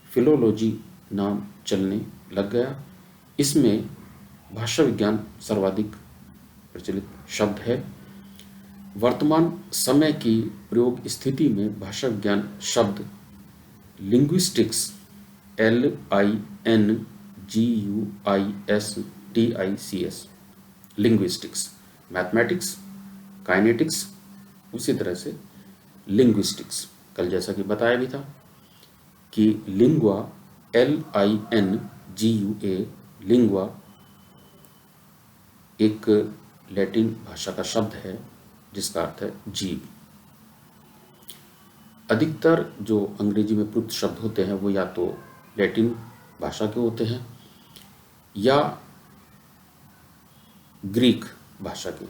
फिलोलॉजी नाम चलने लग गया। इसमें भाषा विज्ञान सर्वाधिक प्रचलित शब्द है। वर्तमान समय की प्रयोग स्थिति में भाषा विज्ञान शब्द linguistics, LINGUISTICS, linguistics, mathematics, kinetics, उसी तरह से लिंग्विस्टिक्स, कल जैसा कि बताया भी था कि लिंगुआ, LINGUA, लिंगुआ एक लैटिन भाषा का शब्द है जिसका अर्थ है जीव। अधिकतर जो अंग्रेजी में प्रयुक्त शब्द होते हैं वो या तो लैटिन भाषा के होते हैं या ग्रीक भाषा के,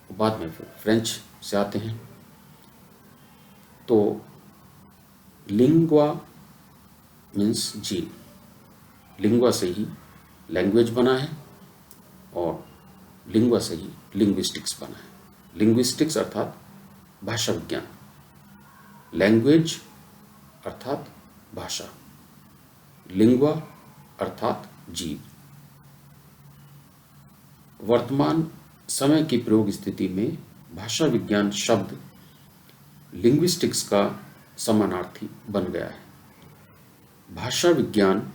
बाद में फिर फ्रेंच से आते हैं। तो लिंगुआ मीन्स जीव, लिंगुआ से ही लैंग्वेज बना है और लिंगुआ से ही लिंग्विस्टिक्स बना है। लिंग्विस्टिक्स अर्थात भाषा विज्ञान, लैंग्वेज अर्थात भाषा, लिंगुआ अर्थात जीव। वर्तमान समय की प्रयोग स्थिति में भाषा विज्ञान शब्द लिंग्विस्टिक्स का समानार्थी बन गया है। भाषा विज्ञान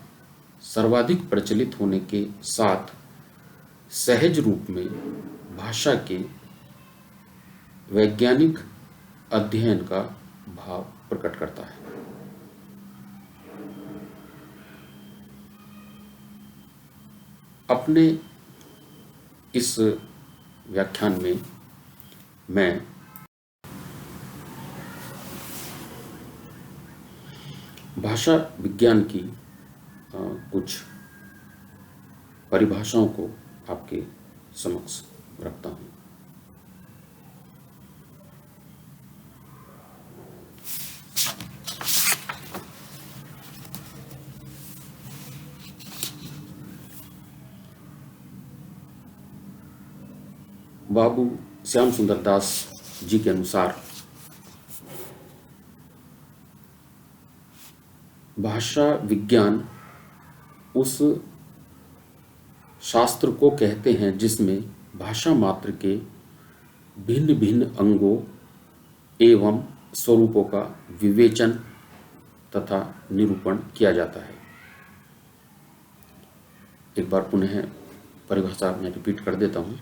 सर्वाधिक प्रचलित होने के साथ सहज रूप में भाषा के वैज्ञानिक अध्ययन का भाव प्रकट करता है। अपने इस व्याख्यान में मैं भाषा विज्ञान की कुछ परिभाषाओं को आपके समक्ष रखता हूँ। बाबू श्याम सुंदर दास जी के अनुसार भाषा विज्ञान उस शास्त्र को कहते हैं जिसमें भाषा मात्र के भिन्न भिन्न अंगों एवं स्वरूपों का विवेचन तथा निरूपण किया जाता है। एक बार पुनः परिभाषा मैं रिपीट कर देता हूँ।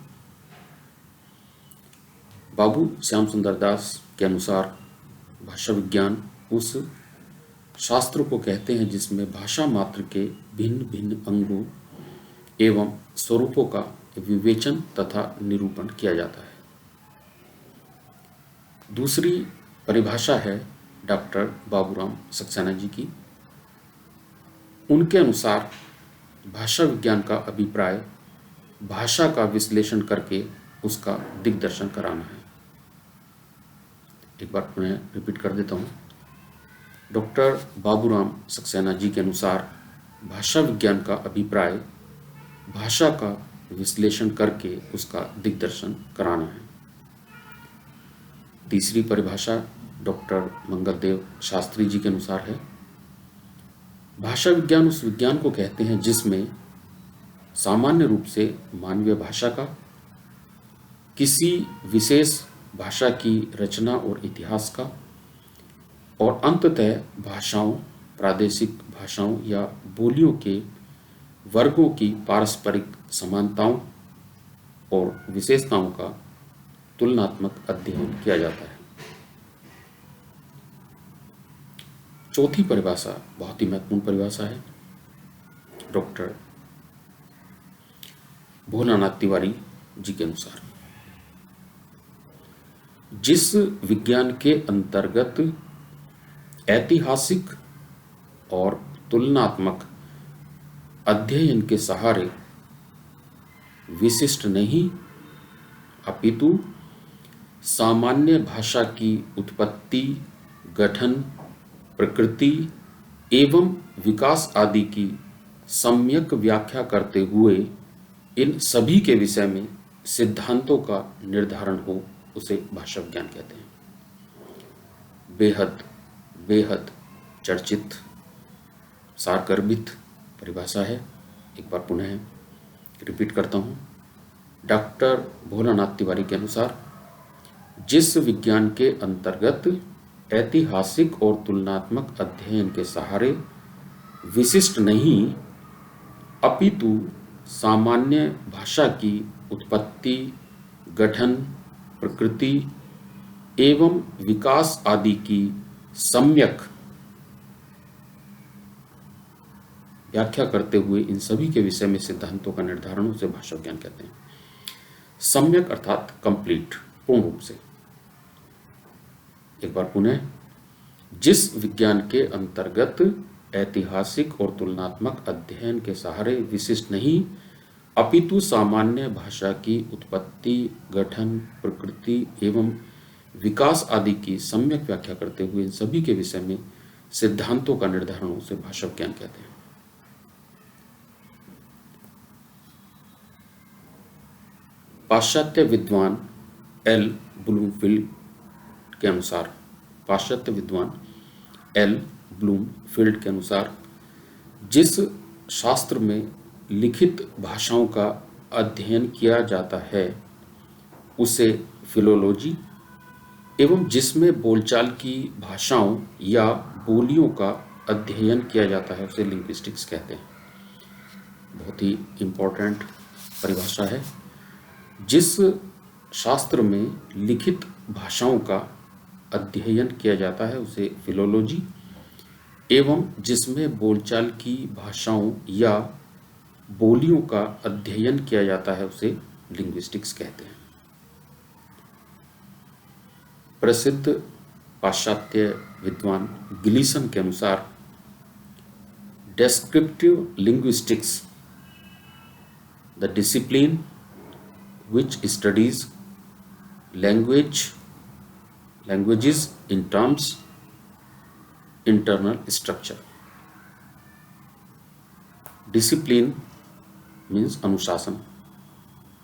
बाबू श्याम सुंदर दास के अनुसार भाषा विज्ञान उस शास्त्र को कहते हैं जिसमें भाषा मात्र के भिन्न भिन्न अंगों एवं स्वरूपों का विवेचन तथा निरूपण किया जाता है। दूसरी परिभाषा है डॉक्टर बाबूराम सक्सेना जी की। उनके अनुसार भाषा विज्ञान का अभिप्राय भाषा का विश्लेषण करके उसका दिग्दर्शन कराना है। एक बार पुनः रिपीट कर देता हूँ। डॉक्टर बाबूराम सक्सेना जी के अनुसार भाषा विज्ञान का अभिप्राय भाषा का विश्लेषण करके उसका दिग्दर्शन कराना है। तीसरी परिभाषा डॉक्टर मंगलदेव शास्त्री जी के अनुसार है, भाषा विज्ञान उस विज्ञान को कहते हैं जिसमें सामान्य रूप से मानवीय भाषा का, किसी विशेष भाषा की रचना और इतिहास का, और अंततः भाषाओं, प्रादेशिक भाषाओं या बोलियों के वर्गों की पारस्परिक समानताओं और विशेषताओं का तुलनात्मक अध्ययन किया जाता है। चौथी परिभाषा बहुत ही महत्वपूर्ण परिभाषा है, डॉक्टर भोलानाथ तिवारी जी के अनुसार जिस विज्ञान के अंतर्गत ऐतिहासिक और तुलनात्मक अध्ययन के सहारे विशिष्ट नहीं अपितु सामान्य भाषा की उत्पत्ति, गठन, प्रकृति एवं विकास आदि की सम्यक व्याख्या करते हुए इन सभी के विषय में सिद्धांतों का निर्धारण हो, उसे भाषा विज्ञान कहते हैं। बेहद बेहद चर्चित सारगर्भित परिभाषा है। एक बार पुनः रिपीट करता हूँ। डॉक्टर भोलानाथ तिवारी के अनुसार जिस विज्ञान के अंतर्गत ऐतिहासिक और तुलनात्मक अध्ययन के सहारे विशिष्ट नहीं अपितु सामान्य भाषा की उत्पत्ति, गठन, प्रकृति एवं विकास आदि की सम्यक व्याख्या करते हुए इन सभी के विषय में सिद्धांतों का निर्धारण, उसे भाषा विज्ञान कहते हैं। सम्यक अर्थात कंप्लीट, पूर्ण रूप से। एक बार पुनः, जिस विज्ञान के अंतर्गत ऐतिहासिक और तुलनात्मक अध्ययन के सहारे विशिष्ट नहीं अपितु सामान्य भाषा की उत्पत्ति, गठन, प्रकृति एवं विकास आदि की सम्यक व्याख्या करते हुए इन सभी के विषय में सिद्धांतों का निर्धारण, उसे भाषा विज्ञान कहते हैं। पाश्चात्य विद्वान एल ब्लूमफील्ड के अनुसार जिस शास्त्र में लिखित भाषाओं का अध्ययन किया जाता है उसे फिलोलॉजी एवं जिसमें बोलचाल की भाषाओं या बोलियों का अध्ययन किया जाता है उसे लिंग्विस्टिक्स कहते हैं। बहुत ही इम्पोर्टेंट परिभाषा है। जिस शास्त्र में लिखित भाषाओं का अध्ययन किया जाता है उसे फिलोलॉजी एवं जिसमें बोलचाल की भाषाओं या बोलियों का अध्ययन किया जाता है उसे लिंग्विस्टिक्स कहते हैं। प्रसिद्ध पाश्चात्य विद्वान गिलीसन के अनुसार descriptive linguistics the discipline which studies languages in terms internal structure. Discipline means अनुशासन,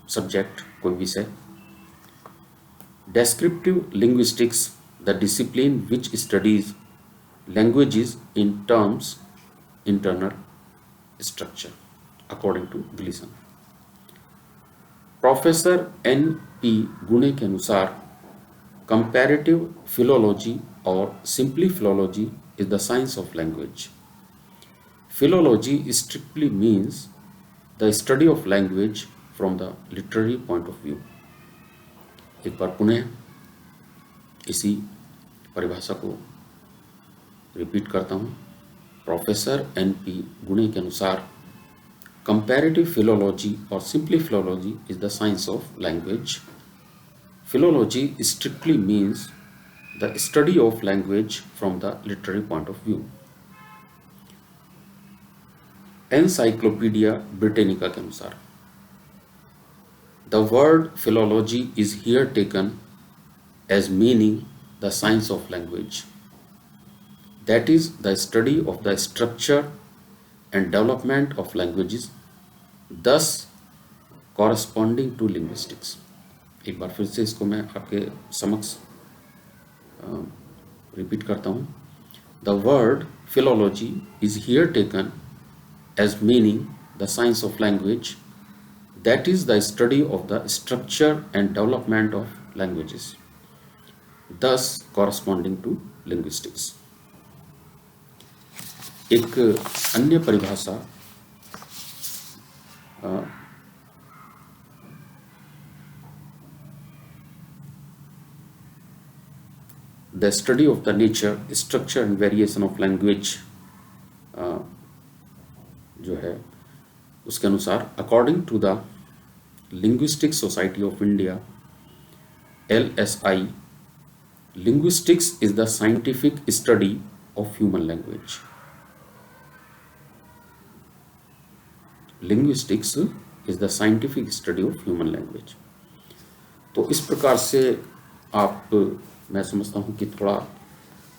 subject कोई विषय। Descriptive linguistics the discipline which studies languages in terms internal structure according to Gleason. Professor N.P. गुणे के अनुसार कंपैरेटिव फिलोलॉजी और simply philology is the science of language. Philology strictly means the study of language from the literary point of view. एक बार पुनः इसी परिभाषा को repeat करता हूँ। Professor N.P. गुणे के अनुसार Comparative philology or simply philology is the science of language. Philology strictly means the study of language from the literary point of view. Encyclopedia Britannica के अनुसार The word philology is here taken as meaning the science of language, that is the study of the structure and development of languages, thus corresponding to linguistics. एक बार फिर से इसको मैं आपके समक्ष repeat करता हूँ. The word philology is here taken as meaning the science of language, that is the study of the structure and development of languages, thus corresponding to linguistics. एक अन्य परिभाषा the study of the nature, structure and variation of language जो है उसके अनुसार according to the linguistic society of India LSI, linguistics is the scientific study of human language. Linguistics is the scientific study of human language. तो इस प्रकार से आप, मैं समझता हूँ कि थोड़ा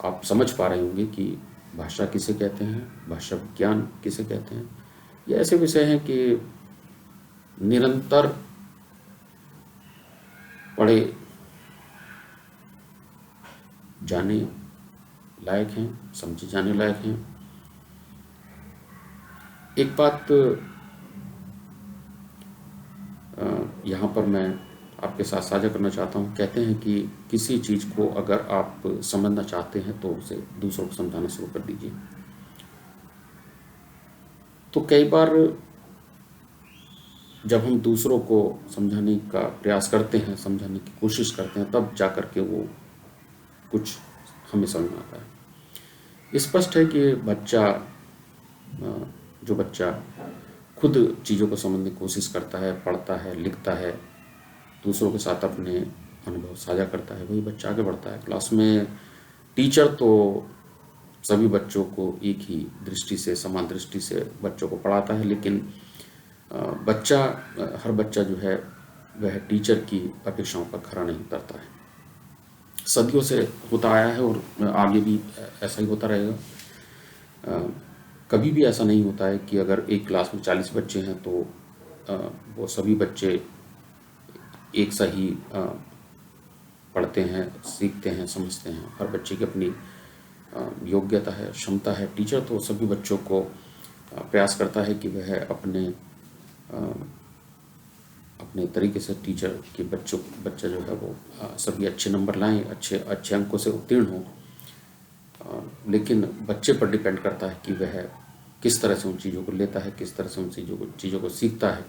आप समझ पा रहे होंगे कि भाषा किसे कहते हैं, भाषा विज्ञान किसे कहते हैं. ये ऐसे विषय हैं कि निरंतर पढ़े जाने लायक हैं, समझे जाने लायक हैं. एक बात यहाँ पर मैं आपके साथ साझा करना चाहता हूँ. कहते हैं कि किसी चीज़ को अगर आप समझना चाहते हैं तो उसे दूसरों को समझाना शुरू कर दीजिए. तो कई बार जब हम दूसरों को समझाने का प्रयास करते हैं, समझाने की कोशिश करते हैं, तब जा कर के वो कुछ हमें समझ में आता है. स्पष्ट है कि जो बच्चा खुद चीज़ों को समझने की कोशिश करता है, पढ़ता है, लिखता है, दूसरों के साथ अपने अनुभव साझा करता है, वही बच्चा आगे बढ़ता है. क्लास में टीचर तो सभी बच्चों को एक ही दृष्टि से, समान दृष्टि से बच्चों को पढ़ाता है, लेकिन हर बच्चा जो है वह टीचर की अपेक्षाओं पर खरा नहीं उतरता है. सदियों से होता आया है और आगे भी ऐसा ही होता रहेगा. कभी भी ऐसा नहीं होता है कि अगर एक क्लास में 40 बच्चे हैं तो वो सभी बच्चे एक सा ही पढ़ते हैं, सीखते हैं, समझते हैं. हर बच्चे की अपनी योग्यता है, क्षमता है. टीचर तो सभी बच्चों को प्रयास करता है कि वह अपने तरीके से टीचर के बच्चा जो है वो सभी अच्छे नंबर लाएं, अच्छे अंकों से उत्तीर्ण हो. लेकिन बच्चे पर डिपेंड करता है कि वह किस तरह से उन चीज़ों को लेता है, किस तरह से उन चीज़ों को सीखता है.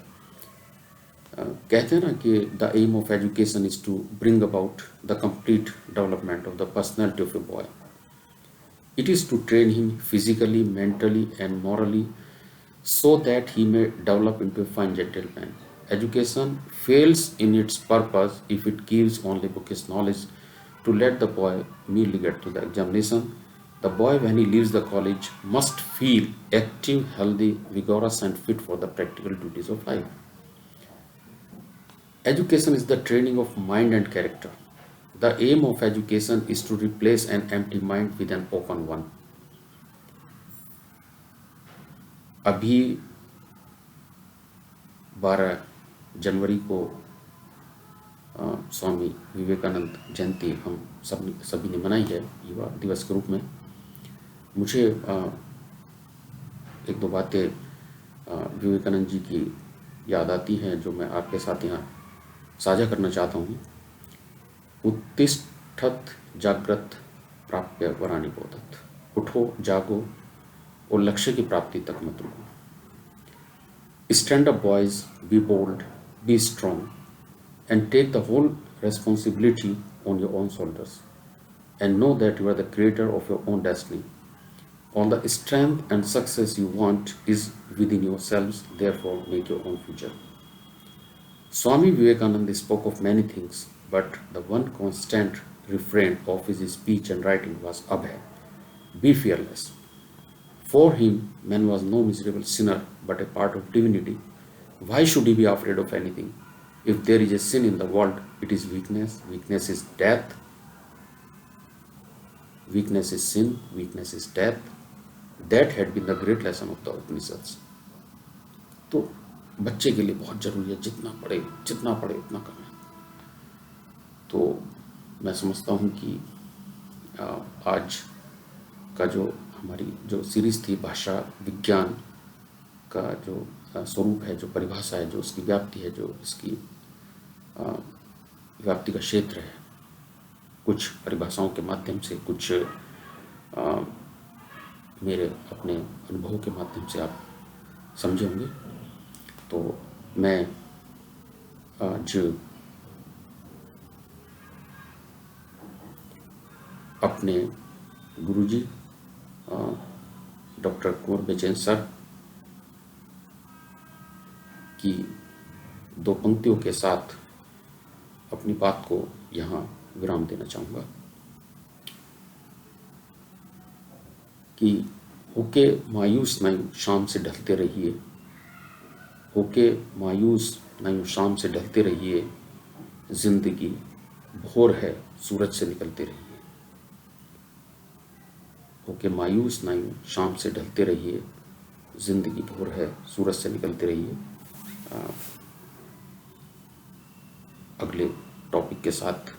कहते हैं ना कि the aim of education is to bring about the complete development of the personality of a boy. It is to train him physically, mentally and morally so that he may develop into a fine gentleman. Education fails in its purpose if it gives only bookish knowledge to let the boy merely get to the examination. The boy, when he leaves the college, must feel active, healthy, vigorous and fit for the practical duties of life. Education is the training of mind and character. The aim of education is to replace an empty mind with an open one. अभी 12 जनवरी को स्वामी विवेकानंद जयंती हम सभी ने मनाई है युवा दिवस के रूप में. मुझे एक दो बातें विवेकानंद जी की याद आती हैं जो मैं आपके साथ यहाँ साझा करना चाहता हूँ. उत्तिष्ठत जाग्रत प्राप्य वराणि बोधत. उठो, जागो और लक्ष्य की प्राप्ति तक मत रुको. Stand up boys, be bold, be strong and take the whole responsibility on your own shoulders and know that you are the creator of your own destiny. All the strength and success you want is within yourselves, therefore make your own future. Swami Vivekananda spoke of many things, but the one constant refrain of his speech and writing was Abhay, be fearless. For him, man was no miserable sinner, but a part of divinity. Why should he be afraid of anything? If there is a sin in the world, it is weakness. Weakness is death. Weakness is sin. Weakness is death. That had been the great lesson of the Upanishads. तो बच्चे के लिए बहुत जरूरी है, जितना पढ़े उतना कम है। तो मैं समझता हूँ कि आज का जो हमारी जो सीरीज थी भाषा विज्ञान का जो स्वरूप है, जो परिभाषा है, जो उसकी व्याप्ति है, जो इसकी व्याप्ति का क्षेत्र है, कुछ परिभाषाओं के माध्यम से, कुछ मेरे अपने अनुभवों के माध्यम से आप समझे होंगे। तो मैं आज अपने गुरुजी डॉक्टर कुंवर बेचैन सर की दो पंक्तियों के साथ अपनी बात को यहाँ विराम देना चाहूँगा कि होके मायूस नहीं शाम से ढलते रहिए, होके मायूस नहीं शाम से ढलते रहिए, जिंदगी भोर है सूरज से निकलते रहिए। होके मायूस नहीं शाम से ढलते रहिए, जिंदगी भोर है सूरज से निकलते रहिए। अगले टॉपिक के साथ